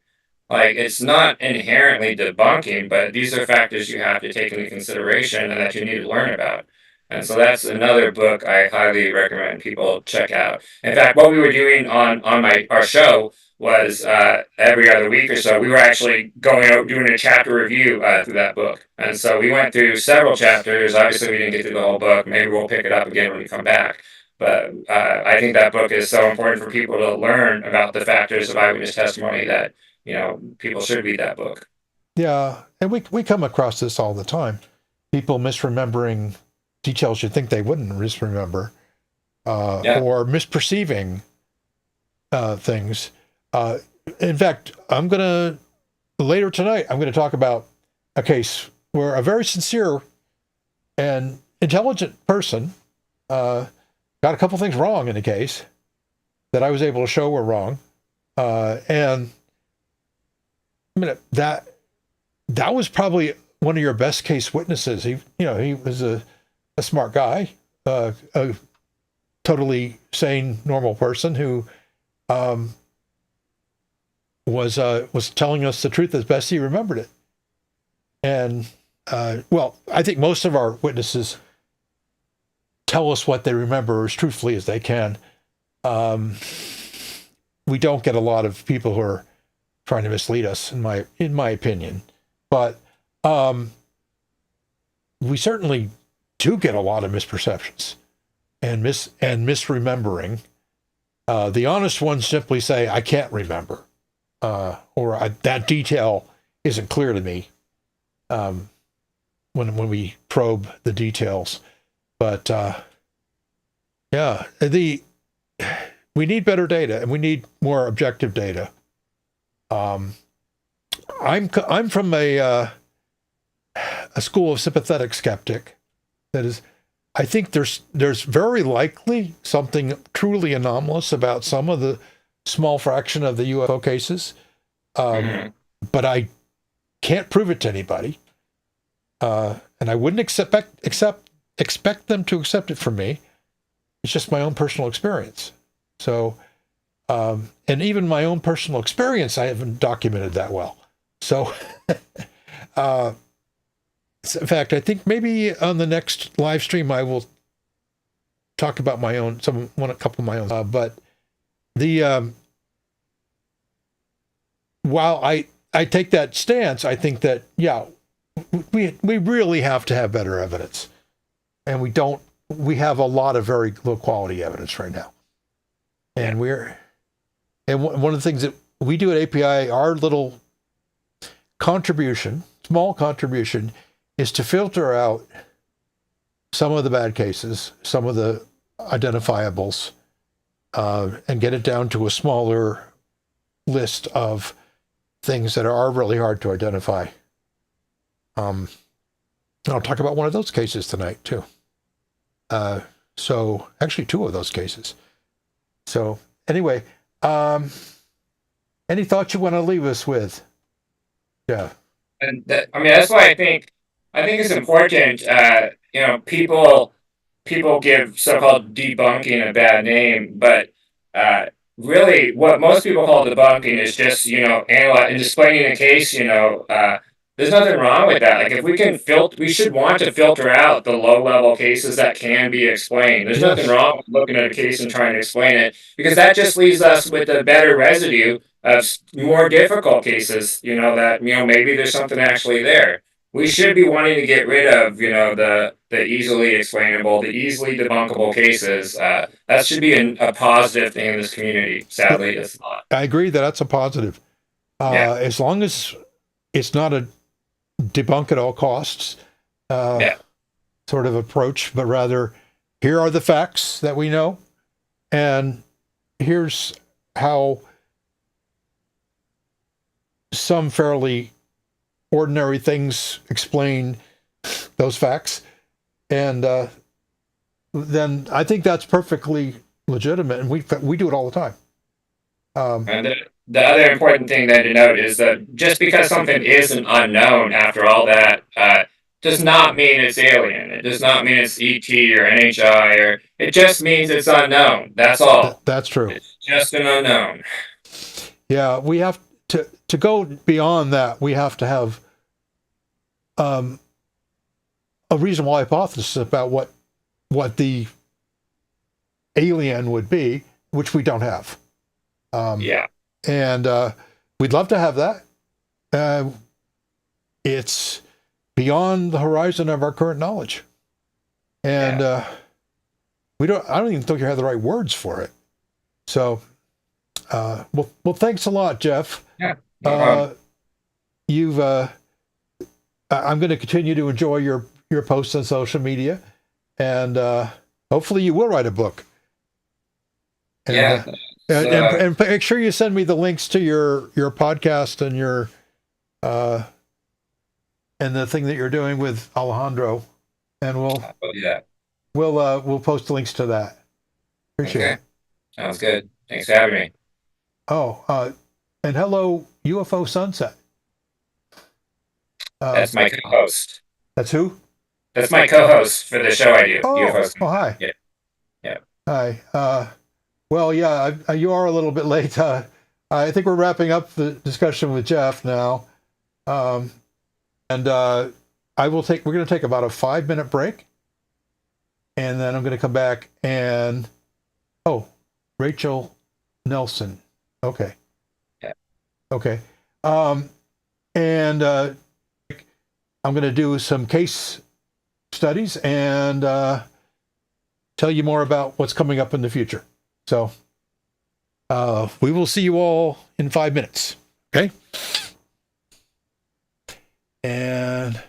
Like, it's not inherently debunking, but these are factors you have to take into consideration and that you need to learn about. And so that's another book I highly recommend people check out. In fact, what we were doing on our show was every other week or so, we were actually going out doing a chapter review through that book. And so we went through several chapters. Obviously, we didn't get through the whole book. Maybe we'll pick it up again when we come back. But I think that book is so important for people to learn about the factors of eyewitness testimony that people should read that book. Yeah, and we come across this all the time. People misremembering details you'd think they wouldn't misremember, or misperceiving things. In fact, later tonight, I'm going to talk about a case where a very sincere and intelligent person got a couple things wrong in the case that I was able to show were wrong. And I mean, that was probably one of your best case witnesses. He was a smart guy, a totally sane, normal person who was telling us the truth as best he remembered it. And I think most of our witnesses tell us what they remember as truthfully as they can. We don't get a lot of people who are trying to mislead us, in my opinion. But we certainly do get a lot of misperceptions and misremembering. The honest ones simply say, "I can't remember," or "that detail isn't clear to me." When we probe the details, but we need better data and we need more objective data. I'm from a school of sympathetic skeptic. That is, I think there's very likely something truly anomalous about some of the small fraction of the UFO cases, but I can't prove it to anybody, and I wouldn't expect them to accept it from me. It's just my own personal experience. So, and even my own personal experience, I haven't documented that well. So, uh, in fact, I think maybe on the next live stream I will talk about my own, a couple of my own. But the while I take that stance, I think that we really have to have better evidence, and we don't. We have a lot of very low quality evidence right now, and one of the things that we do at API, our little small contribution, is to filter out some of the bad cases, some of the identifiables, and get it down to a smaller list of things that are really hard to identify. I'll talk about one of those cases tonight too. So actually 2 of those cases. So anyway, any thoughts you want to leave us with? Yeah. And that's why I think it's important. People give so-called debunking a bad name, but really, what most people call debunking is just analyze and explaining a case. There's nothing wrong with that. Like if we can we should want to filter out the low-level cases that can be explained. There's nothing wrong with looking at a case and trying to explain it, because that just leaves us with a better residue of more difficult cases. That maybe there's something actually there. We should be wanting to get rid of the easily explainable, the easily debunkable cases. That should be a positive thing in this community. Sadly, it's not. I agree that that's a positive. As long as it's not a debunk at all costs sort of approach, but rather here are the facts that we know, and here's how some fairly ordinary things explain those facts, and then I think that's perfectly legitimate, and we do it all the time. And the other important thing that to note is that just because something is an unknown after all that does not mean it's alien. It does not mean it's ET or NHI, or it just means it's unknown. That's all. That's true. It's just an unknown. Yeah, we have to go beyond that. We have to have a reasonable hypothesis about what the alien would be, which we don't have. And we'd love to have that. It's beyond the horizon of our current knowledge, and I don't even think you have the right words for it. So, well, thanks a lot, Jeff. Yeah. No I'm going to continue to enjoy your posts on social media, and hopefully you will write a book. And, and make sure you send me the links to your podcast and your and the thing that you're doing with Alejandro, and we'll post the links to that. Appreciate it. Sounds good. Thanks for having me. Oh, and hello, UFO Sunset. That's my co-host. That's who? That's my co-host for the show I do. Oh, hi. Yeah. Hi. Well, yeah, you are a little bit late. I think we're wrapping up the discussion with Jeff now. And we're going to take about a 5-minute break. And then I'm going to come back and, Rachel Nelson. Okay. Yeah. Okay. And I'm going to do some case studies and tell you more about what's coming up in the future. So we will see you all in 5 minutes. Okay. And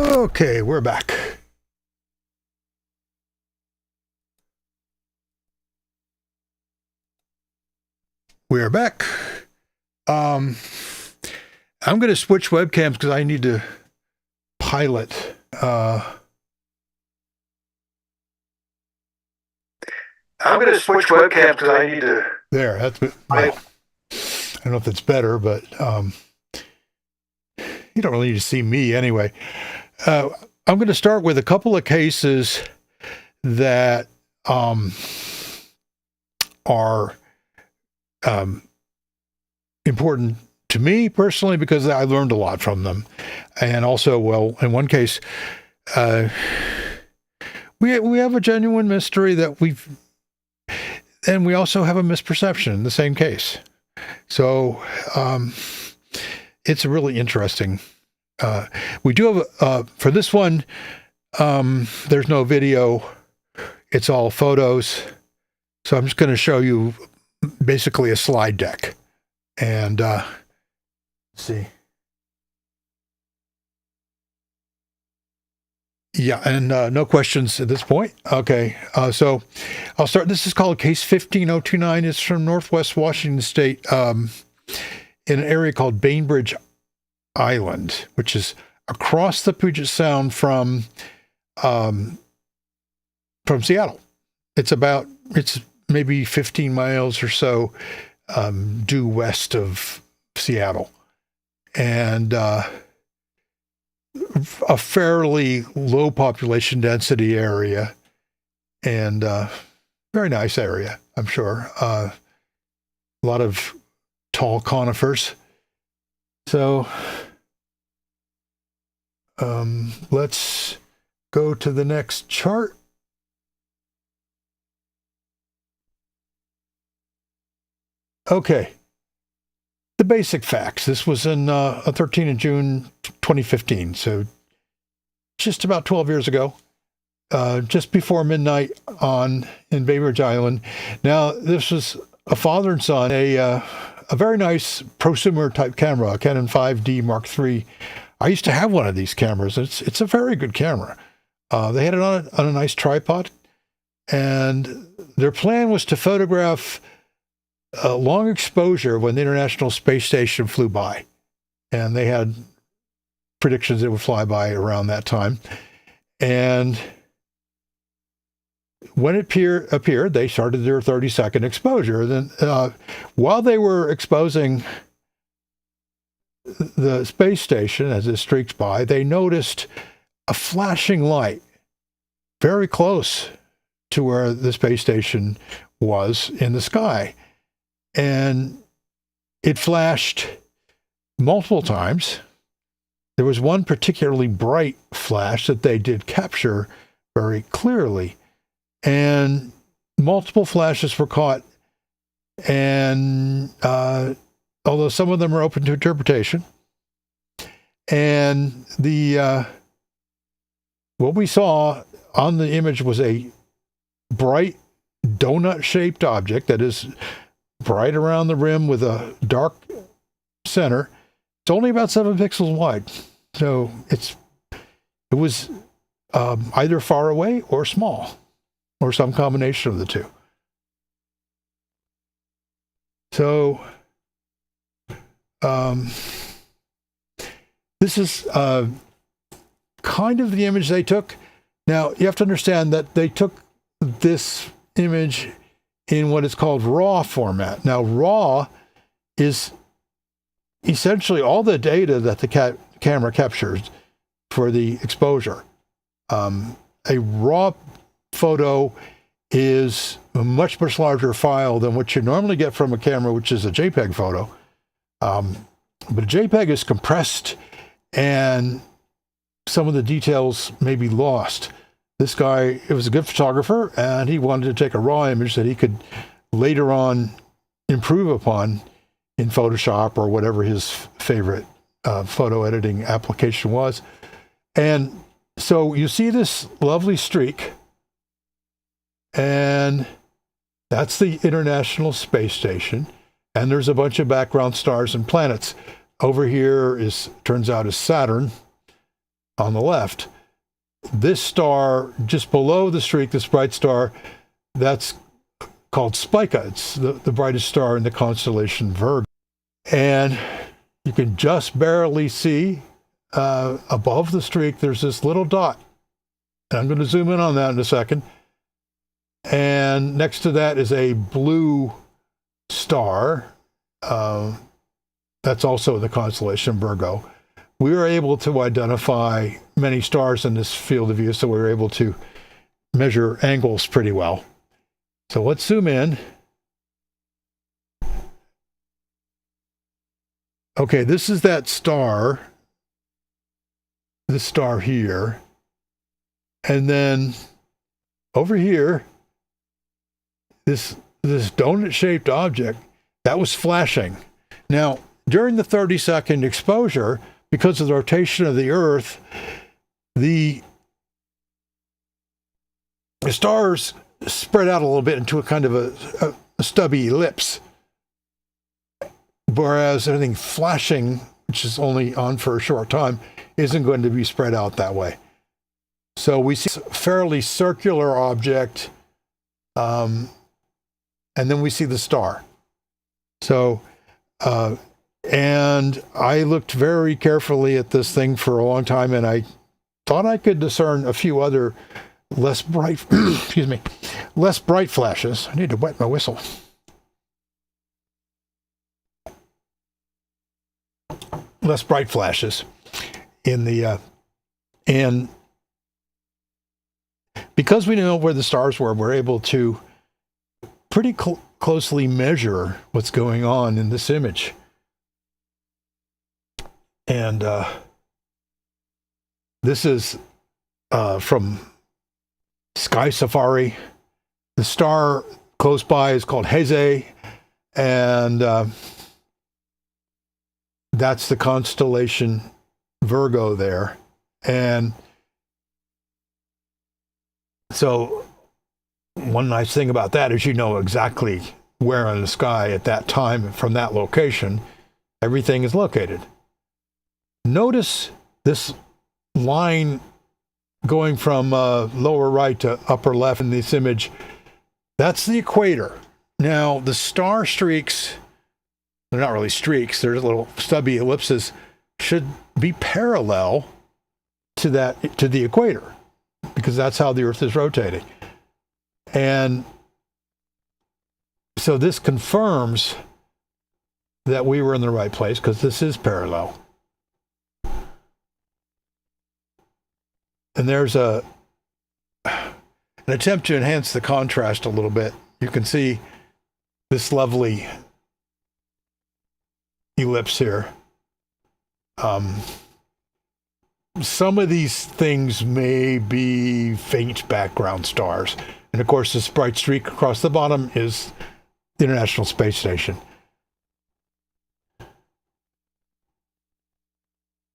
Okay, we're back. We're back. I'm going to switch webcams because I need to pilot. I'm going to switch webcams because I need to. There, that's. Well, I don't know if it's better, but you don't really need to see me anyway. I'm going to start with a couple of cases that are important to me personally because I learned a lot from them. And also, well, in one case, we have a genuine mystery that and we also have a misperception in the same case. So it's really interesting. We do have, for this one, there's no video. It's all photos. So I'm just going to show you basically a slide deck. And let's see. Yeah, and no questions at this point. Okay, so I'll start. This is called Case 15029. It's from Northwest Washington State in an area called Bainbridge Island, which is across the Puget Sound from Seattle. It's maybe 15 miles or so due west of Seattle. And a fairly low population density area and very nice area, I'm sure. A lot of tall conifers. So let's go to the next chart. Okay. The basic facts. This was in 13 of June 2015, so just about 12 years ago, just before midnight in Bainbridge Island. Now, this was a father and son, a very nice prosumer type camera, a Canon 5D Mark III. I used to have one of these cameras. It's a very good camera. They had it on a nice tripod, and their plan was to photograph a long exposure when the International Space Station flew by. And they had predictions it would fly by around that time. And when it appeared, they started their 30-second exposure. Then, while they were exposing the space station as it streaked by, they noticed a flashing light very close to where the space station was in the sky. And it flashed multiple times. There was one particularly bright flash that they did capture very clearly. And multiple flashes were caught. And although some of them are open to interpretation, and what we saw on the image was a bright donut-shaped object that is bright around the rim with a dark center. It's only about 7 pixels wide. So it was either far away or small, or some combination of the two. So this is kind of the image they took. Now, you have to understand that they took this image in what is called RAW format. Now, RAW is essentially all the data that the camera captures for the exposure. A RAW photo is a much, much larger file than what you normally get from a camera, which is a JPEG photo. But a JPEG is compressed and some of the details may be lost. This guy, it was a good photographer, and he wanted to take a raw image that he could later on improve upon in Photoshop or whatever his favorite photo editing application was. And so you see this lovely streak, and that's the International Space Station. And there's a bunch of background stars and planets. Over here turns out is Saturn. on the left. This star just below the streak, this bright star, that's called Spica. It's the brightest star in the constellation Virgo. And you can just barely see above the streak, there's this little dot. And I'm going to zoom in on that in a second. And next to that is a blue star. That's also the constellation Virgo. We were able to identify many stars in this field of view, so we were able to measure angles pretty well. So let's zoom in. Okay, this is that star, this star here. And then over here, this donut-shaped object, that was flashing. Now, during the 30-second exposure, because of the rotation of the Earth, the stars spread out a little bit into a kind of a stubby ellipse. Whereas anything flashing, which is only on for a short time, isn't going to be spread out that way. So we see a fairly circular object, and then we see the star. So, and I looked very carefully at this thing for a long time, and I thought I could discern a few other less bright, excuse me, less bright flashes. I need to wet my whistle. Less bright flashes in the, and because we know where the stars were, we're able to pretty closely measure what's going on in this image. And this is from Sky Safari. The star close by is called Heze, and that's the constellation Virgo there. And so one nice thing about that is you know exactly where in the sky at that time from that location everything is located. Notice this line going from lower right to upper left in this image. That's the equator. Now, the star streaks, they're not really streaks, they're little stubby ellipses, should be parallel to the equator, because that's how the Earth is rotating. And so this confirms that we were in the right place, because this is parallel. And there's an attempt to enhance the contrast a little bit. You can see this lovely ellipse here. Some of these things may be faint background stars. And of course, this bright streak across the bottom is the International Space Station.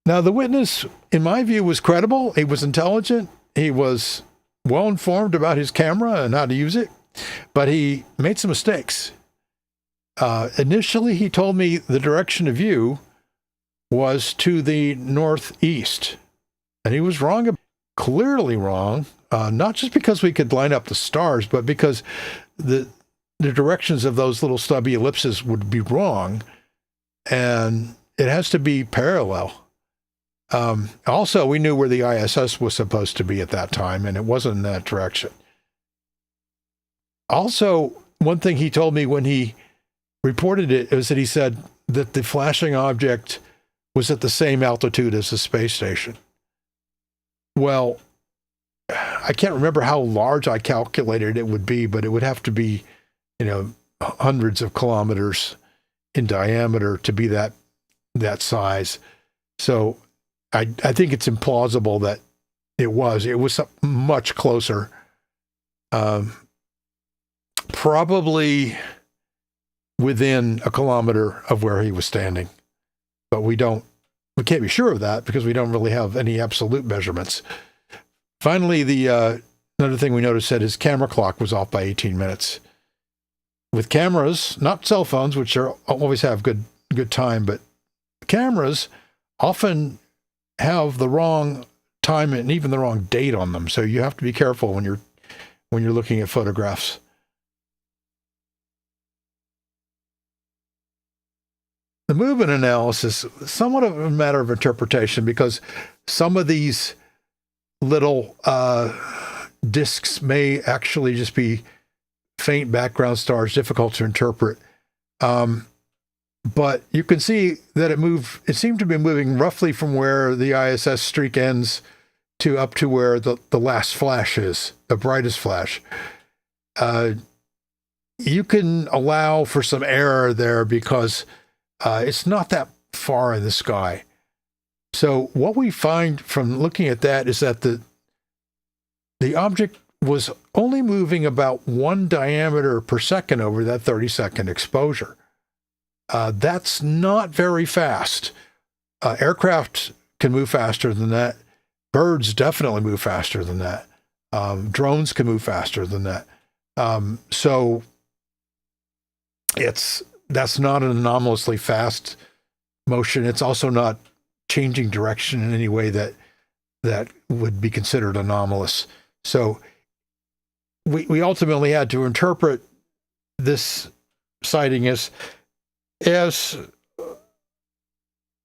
Now, the witness, in my view, was credible. He was intelligent. He was well informed about his camera and how to use it, but he made some mistakes. Initially, he told me the direction of view was to the northeast, and he was wrong, clearly wrong, not just because we could line up the stars, but because the directions of those little stubby ellipses would be wrong, and it has to be parallel. Also, we knew where the ISS was supposed to be at that time, and it wasn't in that direction. Also, one thing he told me when he reported it was that he said that the flashing object was at the same altitude as the space station. Well, I can't remember how large I calculated it would be, but it would have to be, hundreds of kilometers in diameter to be that size. So I think it's implausible that it was much closer. Probably within a kilometer of where he was standing. But we can't be sure of that because we don't really have any absolute measurements. Finally, another thing we noticed said his camera clock was off by 18 minutes. With cameras, not cell phones, which always have good time, but cameras often have the wrong time and even the wrong date on them. So you have to be careful when you're looking at photographs. The movement analysis is somewhat of a matter of interpretation, because some of these little disks may actually just be faint background stars, difficult to interpret. But you can see that it seemed to be moving roughly from where the ISS streak ends to up to where the last flash is, the brightest flash. You can allow for some error there because it's not that far in the sky. So what we find from looking at that is that the object was only moving about 1 diameter per second over that 30-second exposure. That's not very fast. Aircraft can move faster than that. Birds definitely move faster than that. Drones can move faster than that. So that's not an anomalously fast motion. It's also not changing direction in any way that would be considered anomalous. So we ultimately had to interpret this sighting as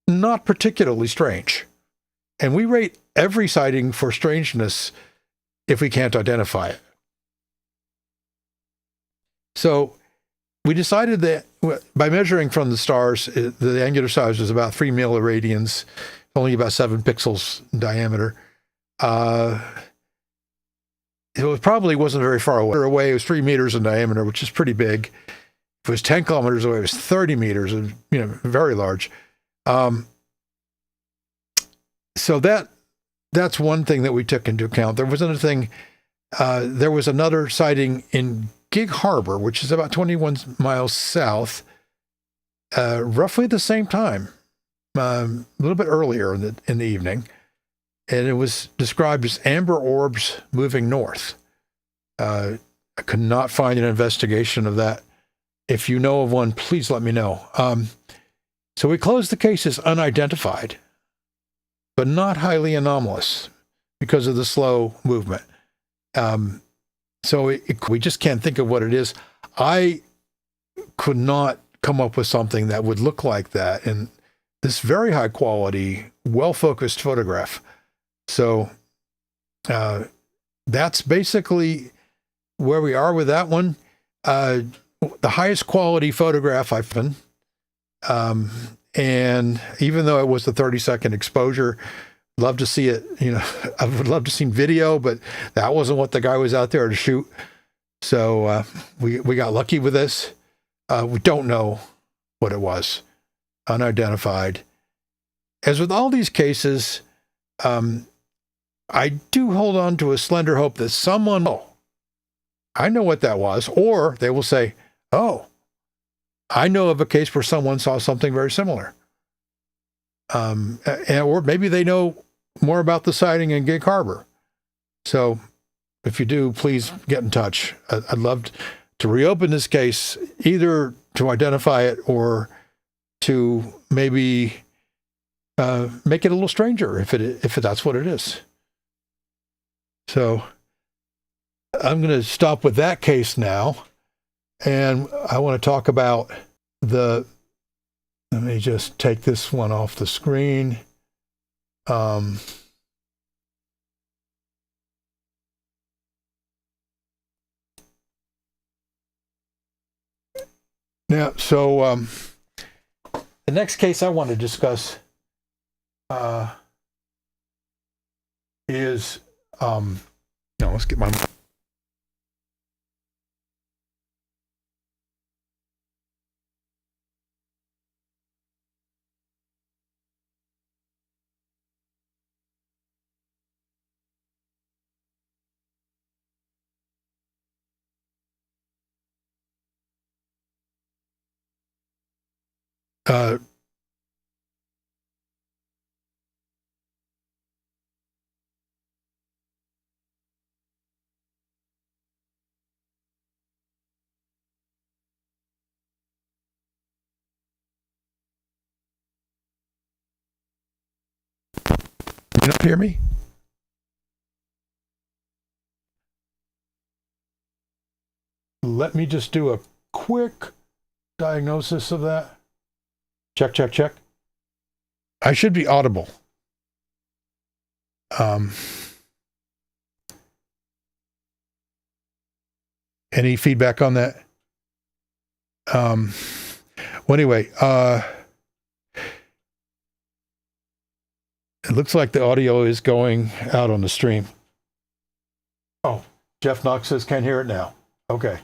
not particularly strange. And we rate every sighting for strangeness if we can't identify it. So we decided that by measuring from the stars, the angular size was about 3 milliradians, only about 7 pixels in diameter. It probably wasn't very far away. It was 3 meters in diameter, which is pretty big. If it was 10 kilometers away, it was 30 meters, and very large. So that's one thing that we took into account. There was another thing. There was another sighting in Gig Harbor, which is about 21 miles south, roughly at the same time, a little bit earlier in the evening, and it was described as amber orbs moving north. I could not find an investigation of that. If you know of one, please let me know. So we closed the case as unidentified, but not highly anomalous because of the slow movement. So we just can't think of what it is. I could not come up with something that would look like that in this very high quality, well-focused photograph. So that's basically where we are with that one. The highest quality photograph I've done. And even though it was the 30-second exposure, love to see it. I would love to see video, but that wasn't what the guy was out there to shoot. So we got lucky with this. We don't know what it was, unidentified. As with all these cases, I do hold on to a slender hope that someone, I know what that was, or they will say, oh, I know of a case where someone saw something very similar. Or maybe they know more about the sighting in Gig Harbor. So if you do, please get in touch. I'd love to reopen this case, either to identify it or to maybe make it a little stranger if that's what it is. So I'm going to stop with that case now. And I want to talk about let me just take this one off the screen. Now, so the next case I want to discuss is, let's get my... You don't hear me? let me just do a quick diagnosis of that. Check, check, check. I should be audible. Any feedback on that? Well, anyway, it looks like the audio is going out on the stream. Oh, Jeff Knox says can't hear it now. Okay.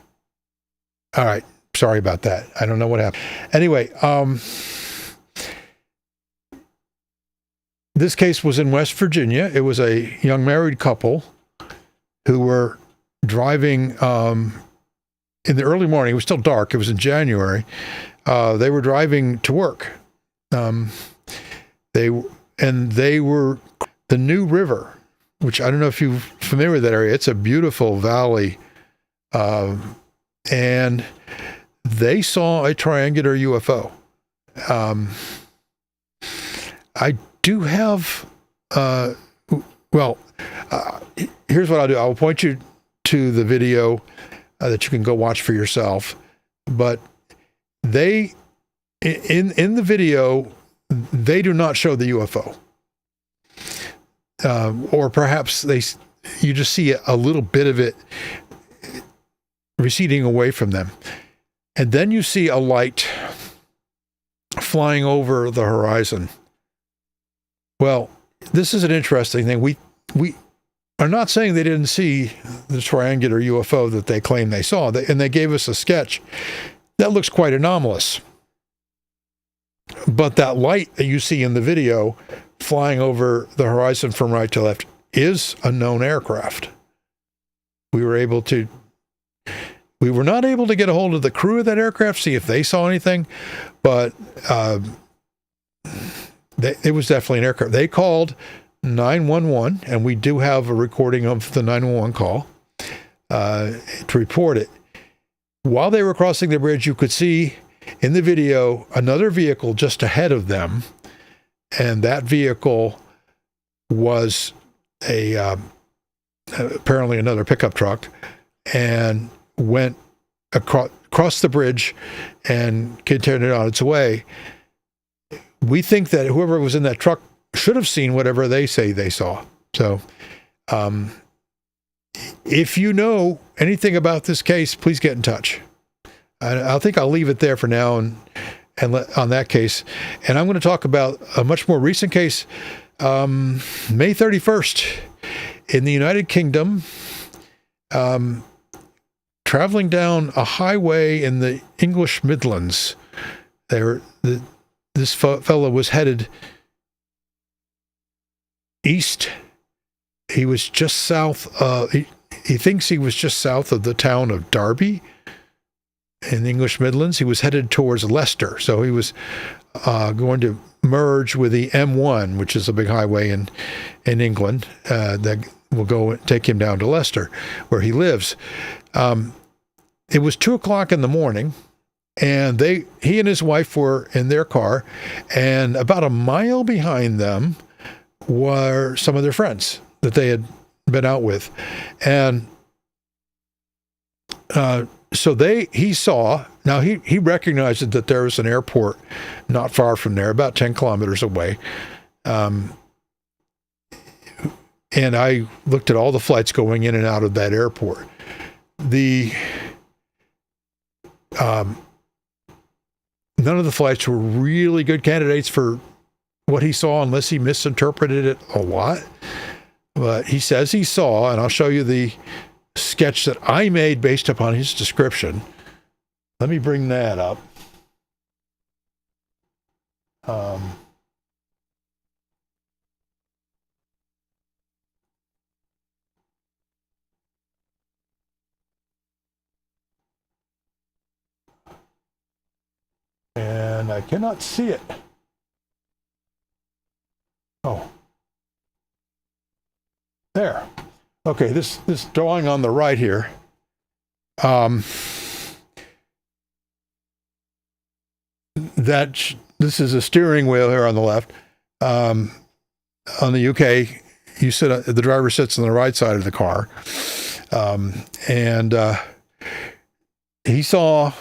All right. Sorry about that. I don't know what happened. Anyway, this case was in West Virginia. It was a young married couple who were driving in the early morning. It was still dark. It was in January. They were driving to work. They were the New River, which I don't know if you're familiar with that area. It's a beautiful valley. And they saw a triangular UFO. I do have, here's what I'll do. I'll point you to the video that you can go watch for yourself. But they, in the video, they do not show the UFO. Or perhaps you just see a little bit of it receding away from them. And then you see a light flying over the horizon. Well, this is an interesting thing. We are not saying they didn't see the triangular UFO that they claim they saw, and they gave us a sketch that looks quite anomalous. But that light that you see in the video flying over the horizon from right to left is a known aircraft. We were not able to get a hold of the crew of that aircraft, see if they saw anything, but it was definitely an aircraft. They called 911, and we do have a recording of the 911 call to report it. While they were crossing the bridge, you could see in the video another vehicle just ahead of them, and that vehicle was apparently another pickup truck, and went across the bridge and continued on its way. We think that whoever was in that truck should have seen whatever they say they saw. So, if you know anything about this case, please get in touch. I think I'll leave it there for now and on that case. And I'm going to talk about a much more recent case. May 31st in the United Kingdom, traveling down a highway in the English Midlands. This fellow was headed east. He was just south. He thinks he was just south of the town of Derby in the English Midlands. He was headed towards Leicester. So he was going to merge with the M1, which is a big highway in England that will go take him down to Leicester, where he lives. It was 2:00 in the morning, and he and his wife were in their car, and about a mile behind them were some of their friends that they had been out with. And so he saw, now he recognized that there was an airport not far from there, about 10 kilometers away. And I looked at all the flights going in and out of that airport. None of the flights were really good candidates for what he saw, unless he misinterpreted it a lot. But he says he saw, and I'll show you the sketch that I made based upon his description. Let me bring that up. And I cannot see it. Oh. There. Okay, this drawing on the right here. This is a steering wheel here on the left. On the UK, the driver sits on the right side of the car. And he saw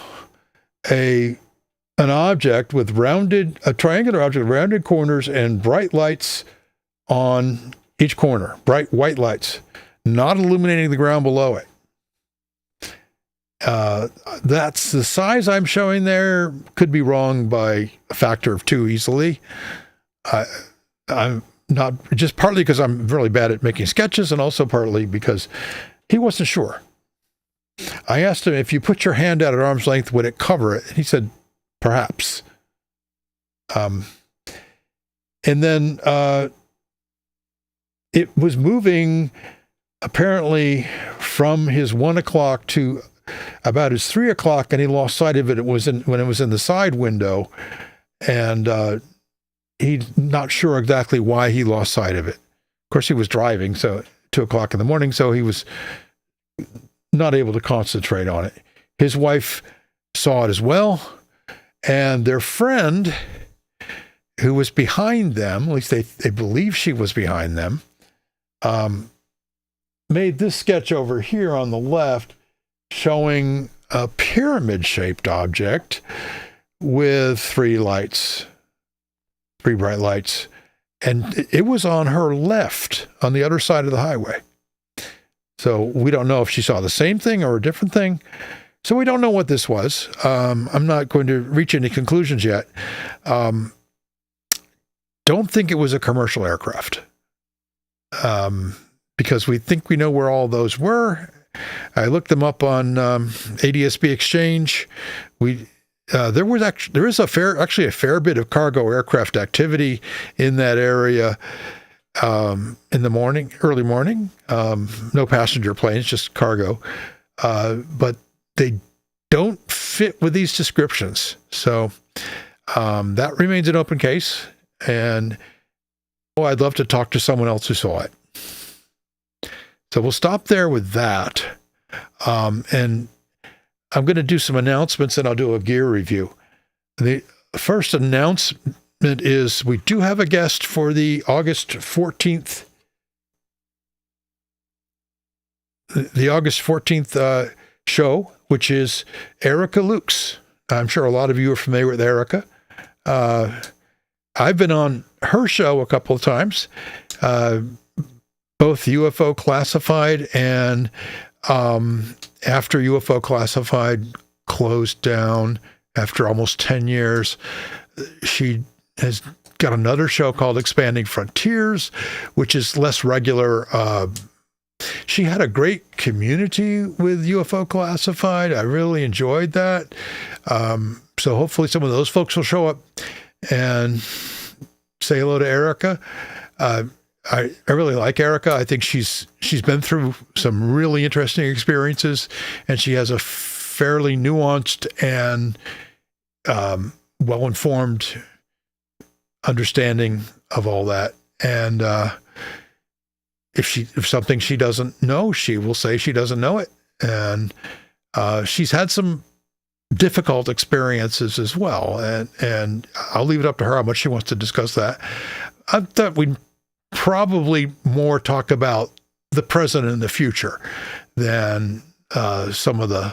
an object with a triangular object with rounded corners and bright lights on each corner, bright white lights, not illuminating the ground below it. That's the size I'm showing there. Could be wrong by a factor of 2 easily. I'm not, just partly because I'm really bad at making sketches, and also partly because he wasn't sure. I asked him, if you put your hand out at arm's length, would it cover it? And he said, perhaps. And then it was moving apparently from his 1 o'clock to about his 3 o'clock, and he lost sight of it. It was when it was in the side window, and he's not sure exactly why he lost sight of it. Of course, he was driving, so 2 o'clock in the morning, so he was not able to concentrate on it. His wife saw it as well, and their friend, who was behind them, at least they believe she was behind them, made this sketch over here on the left showing a pyramid-shaped object with 3 bright lights, and it was on her left, on the other side of the highway. So we don't know if she saw the same thing or a different thing. So we don't know what this was. I'm not going to reach any conclusions yet. Don't think it was a commercial aircraft, because we think we know where all those were. I looked them up on ADSB Exchange. There is a fair bit of cargo aircraft activity in that area in the early morning. No passenger planes, just cargo. But they don't fit with these descriptions. So that remains an open case. And I'd love to talk to someone else who saw it. So we'll stop there with that. And I'm going to do some announcements, and I'll do a gear review. The first announcement is we do have a guest for the August 14th show, which is Erica Lukes. I'm sure a lot of you are familiar with Erica. I've been on her show a couple of times, both UFO Classified and after UFO Classified closed down after almost 10 years. She has got another show called Expanding Frontiers, which is less regular. She had a great community with UFO Classified. I really enjoyed that. So hopefully some of those folks will show up and say hello to Erica. I really like Erica. I think she's been through some really interesting experiences, and she has a fairly nuanced and well-informed understanding of all that. And if something she doesn't know, she will say she doesn't know it. And she's had some difficult experiences as well. And I'll leave it up to her how much she wants to discuss that. I thought we'd probably more talk about the present and the future than some of the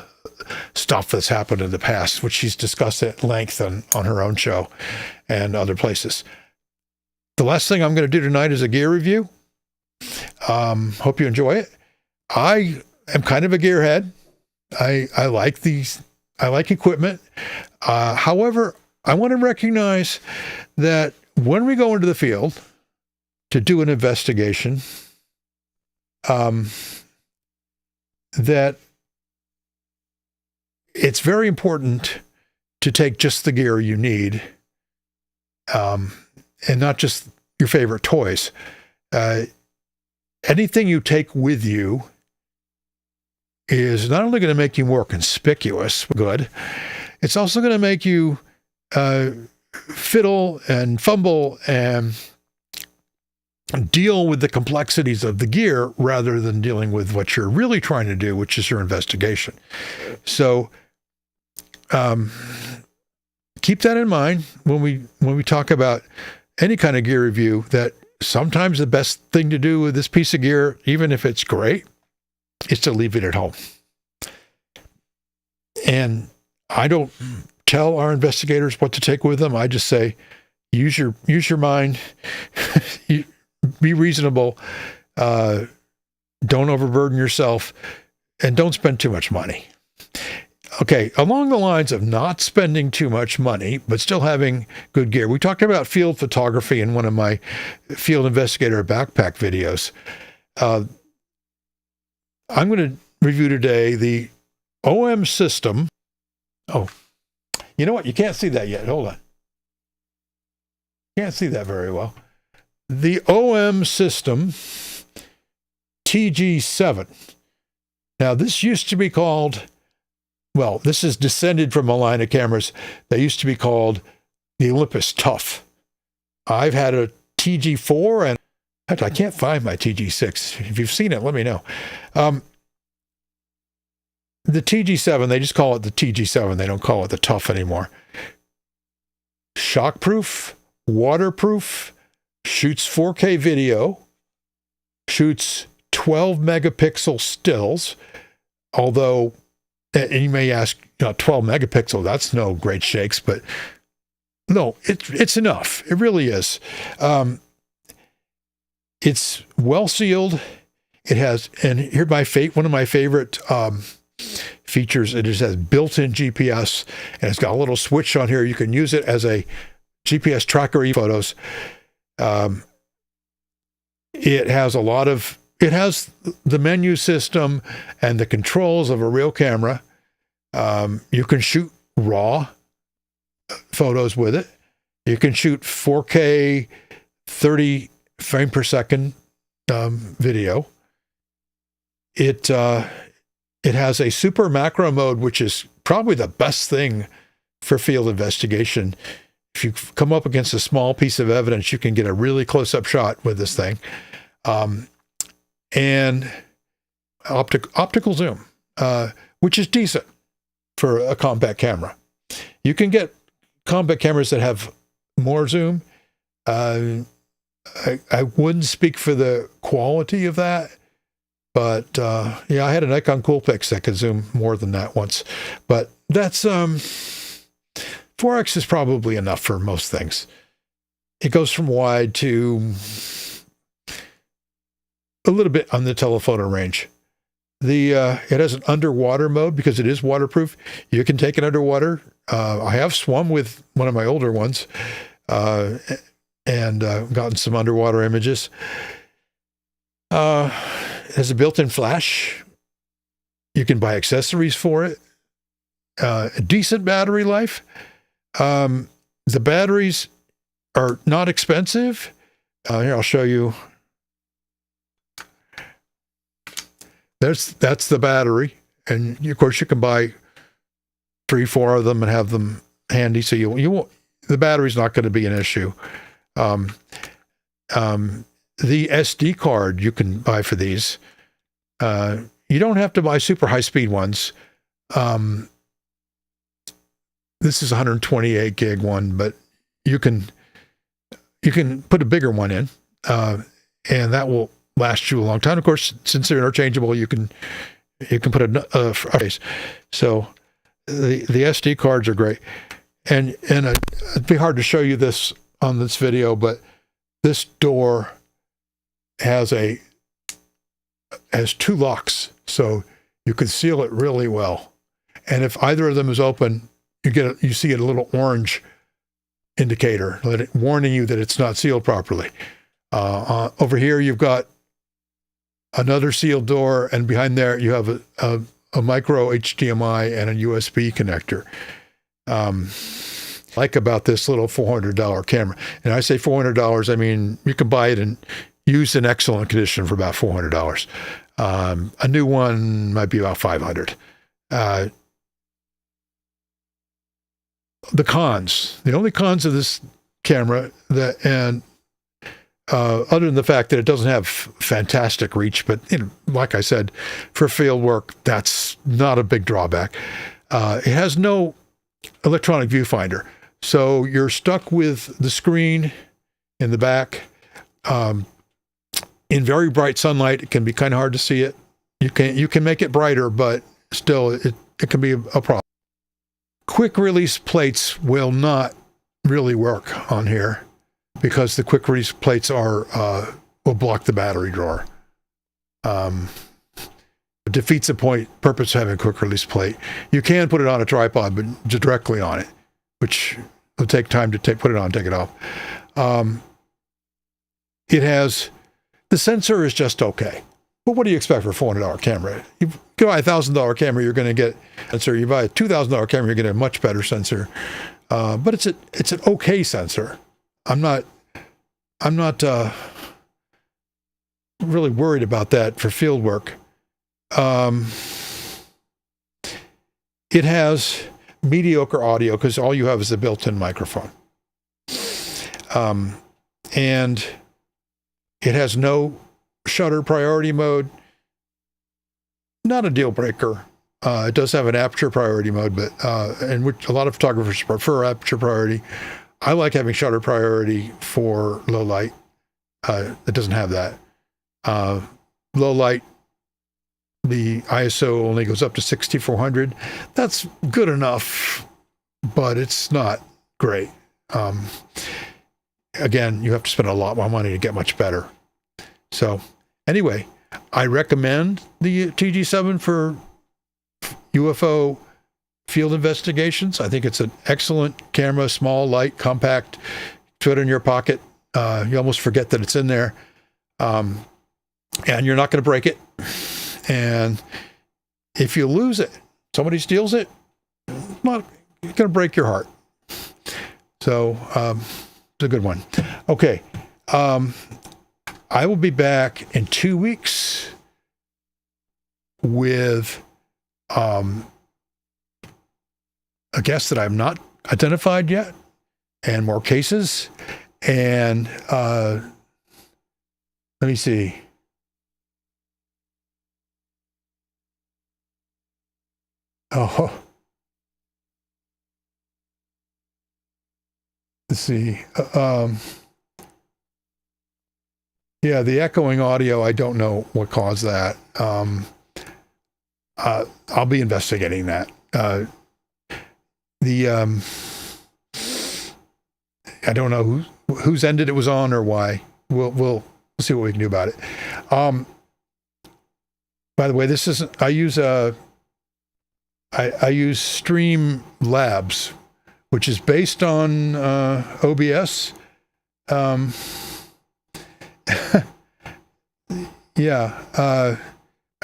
stuff that's happened in the past, which she's discussed at length on her own show and other places. The last thing I'm going to do tonight is a gear review. Hope you enjoy it. I am kind of a gearhead. I like these. I like equipment. However, I want to recognize that when we go into the field to do an investigation, that it's very important to take just the gear you need, and not just your favorite toys. Anything you take with you is not only going to make you more conspicuous, good, it's also going to make you fiddle and fumble and deal with the complexities of the gear rather than dealing with what you're really trying to do, which is your investigation. So keep that in mind when we talk about any kind of gear review, that sometimes the best thing to do with this piece of gear, even if it's great, is to leave it at home. And I don't tell our investigators what to take with them. I just say, use your mind, be reasonable, don't overburden yourself, and don't spend too much money. Okay, along the lines of not spending too much money, but still having good gear. We talked about field photography in one of my field investigator backpack videos. I'm going to review today the OM system. Oh, you know what? You can't see that yet. Hold on. Can't see that very well. The OM system TG7. Now, this used to be called, well, this is descended from a line of cameras that used to be called the Olympus Tough. I've had a TG4, and in fact, I can't find my TG6. If you've seen it, let me know. The TG7, they just call it the TG7. They don't call it the Tough anymore. Shockproof, waterproof, shoots 4K video, shoots 12 megapixel stills, although, and you may ask, 12 megapixel, that's no great shakes, but no, it's enough. It really is. It's well sealed. It has, and here one of my favorite features, it just has built-in GPS, and it's got a little switch on here. You can use it as a GPS tracker photos. It has the menu system and the controls of a real camera. You can shoot raw photos with it. You can shoot 4K 30 frame per second video. It has a super macro mode, which is probably the best thing for field investigation. If you come up against a small piece of evidence, you can get a really close-up shot with this thing. And optical zoom, which is decent for a compact camera. You can get compact cameras that have more zoom. I wouldn't speak for the quality of that, but yeah, I had a Nikon Coolpix that could zoom more than that once. But that's 4X is probably enough for most things. It goes from wide to a little bit on the telephoto range. It has an underwater mode because it is waterproof. You can take it underwater. I have swum with one of my older ones and gotten some underwater images. It has a built-in flash. You can buy accessories for it. A decent battery life. The batteries are not expensive. Here, I'll show you. That's the battery, and of course you can buy 3-4 of them and have them handy, so you won't. The battery's not going to be an issue. The SD card you can buy for these. You don't have to buy super high speed ones. This is a 128 gig one, but you can put a bigger one in, and that will last you a long time. Of course, since they're interchangeable, you can put a face. So the SD cards are great, and it'd be hard to show you this on this video, but this door has 2 locks, so you can seal it really well. And if either of them is open, you see a little orange indicator warning you that it's not sealed properly. Over here, you've got another sealed door, and behind there you have a micro HDMI and a USB connector. Like about this little $400 camera, and I say $400, I mean you can buy it and used in excellent condition for about $400. A new one might be about $500. The only cons of this camera other than the fact that it doesn't have fantastic reach, but like I said, for field work, that's not a big drawback. It has no electronic viewfinder, so you're stuck with the screen in the back. In very bright sunlight, it can be kind of hard to see it. You can make it brighter, but still, it can be a problem. quick release plates will not really work on here because the quick release plates will block the battery drawer. It defeats the purpose of having a quick release plate. You can put it on a tripod, but directly on it, which will take time to put it on, take it off. The sensor is just okay. But what do you expect for a $400 camera? You buy a $1,000 camera, you're going to get a sensor. You buy a $2,000 camera, you're going to get a much better sensor. But it's an okay sensor. I'm not really worried about that for field work. It has mediocre audio because all you have is a built-in microphone. And it has no shutter priority mode. Not a deal breaker. It does have an aperture priority mode, but and which a lot of photographers prefer aperture priority. I like having shutter priority for low light. It doesn't have that. Low light, the ISO only goes up to 6400. That's good enough, but it's not great. Again, you have to spend a lot more money to get much better. So anyway, I recommend the TG7 for UFO field investigations. I think it's an excellent camera, small, light, compact, fit in your pocket. You almost forget that it's in there. And you're not going to break it. And if you lose it, somebody steals it, it's not going to break your heart. So it's a good one. Okay. I will be back in 2 weeks with a guest that I've not identified yet, and more cases. And let me see. Oh, let's see. Yeah, the echoing audio, I don't know what caused that. I'll be investigating that. I don't know whose end it was on or why. We'll see what we can do about it. By the way, this isn't. I use Stream Labs, which is based on OBS. Yeah, I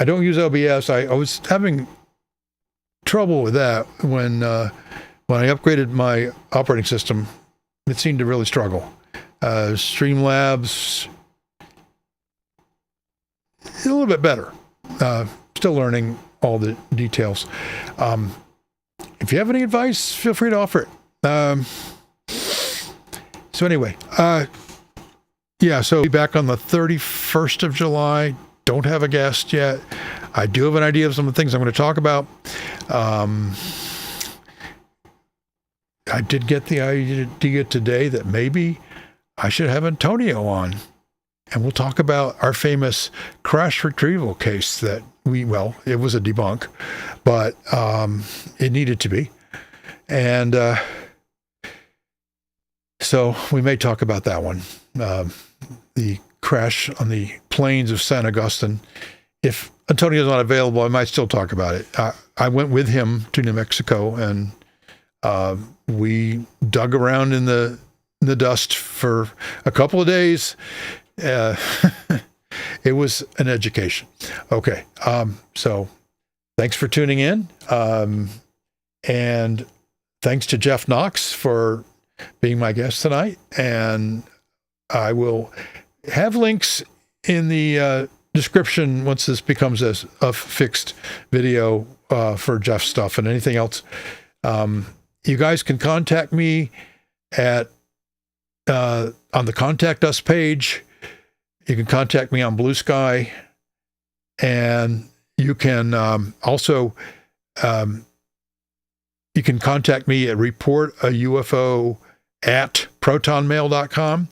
don't use OBS. I was having trouble with that when I upgraded my operating system. It seemed to really struggle. Streamlabs, a little bit better. Still learning all the details. If you have any advice, feel free to offer it. So anyway, yeah, so I'll be back on the 31st of July. Don't have a guest yet. I do have an idea of some of the things I'm going to talk about. I did get the idea today that maybe I should have Antonio on, and we'll talk about our famous crash retrieval case that it was a debunk, but it needed to be. And so we may talk about that one. The crash on the plains of San Agustin. If Antonio's not available, I might still talk about it. I went with him to New Mexico, and we dug around in the dust for a couple of days. It was an education. Okay. So thanks for tuning in. And thanks to Jeff Knox for being my guest tonight. And I will have links in the description once this becomes a fixed video for Jeff's stuff and anything else. You guys can contact me at on the Contact Us page. You can contact me on Blue Sky, and you can also you can contact me at reportaufo@protonmail.com.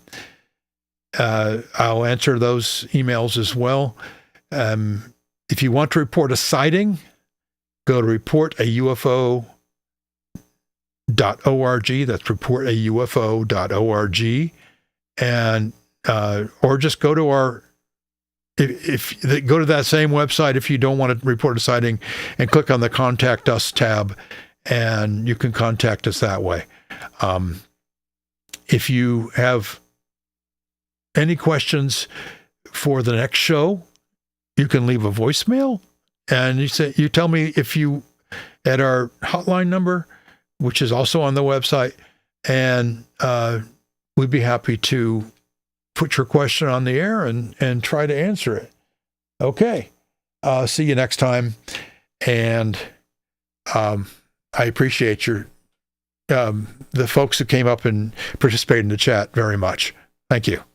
I'll answer those emails as well. If you want to report a sighting, go to reportaufo.com. That's reportaufo.org. And or just go to our go to that same website if you don't want to report a sighting, and click on the Contact Us tab, and you can contact us that way. If you have any questions for the next show, you can leave a voicemail, and you tell me if you at our hotline number, which is also on the website, and we'd be happy to put your question on the air and try to answer it. Okay. See you next time. And I appreciate your the folks who came up and participated in the chat very much. Thank you.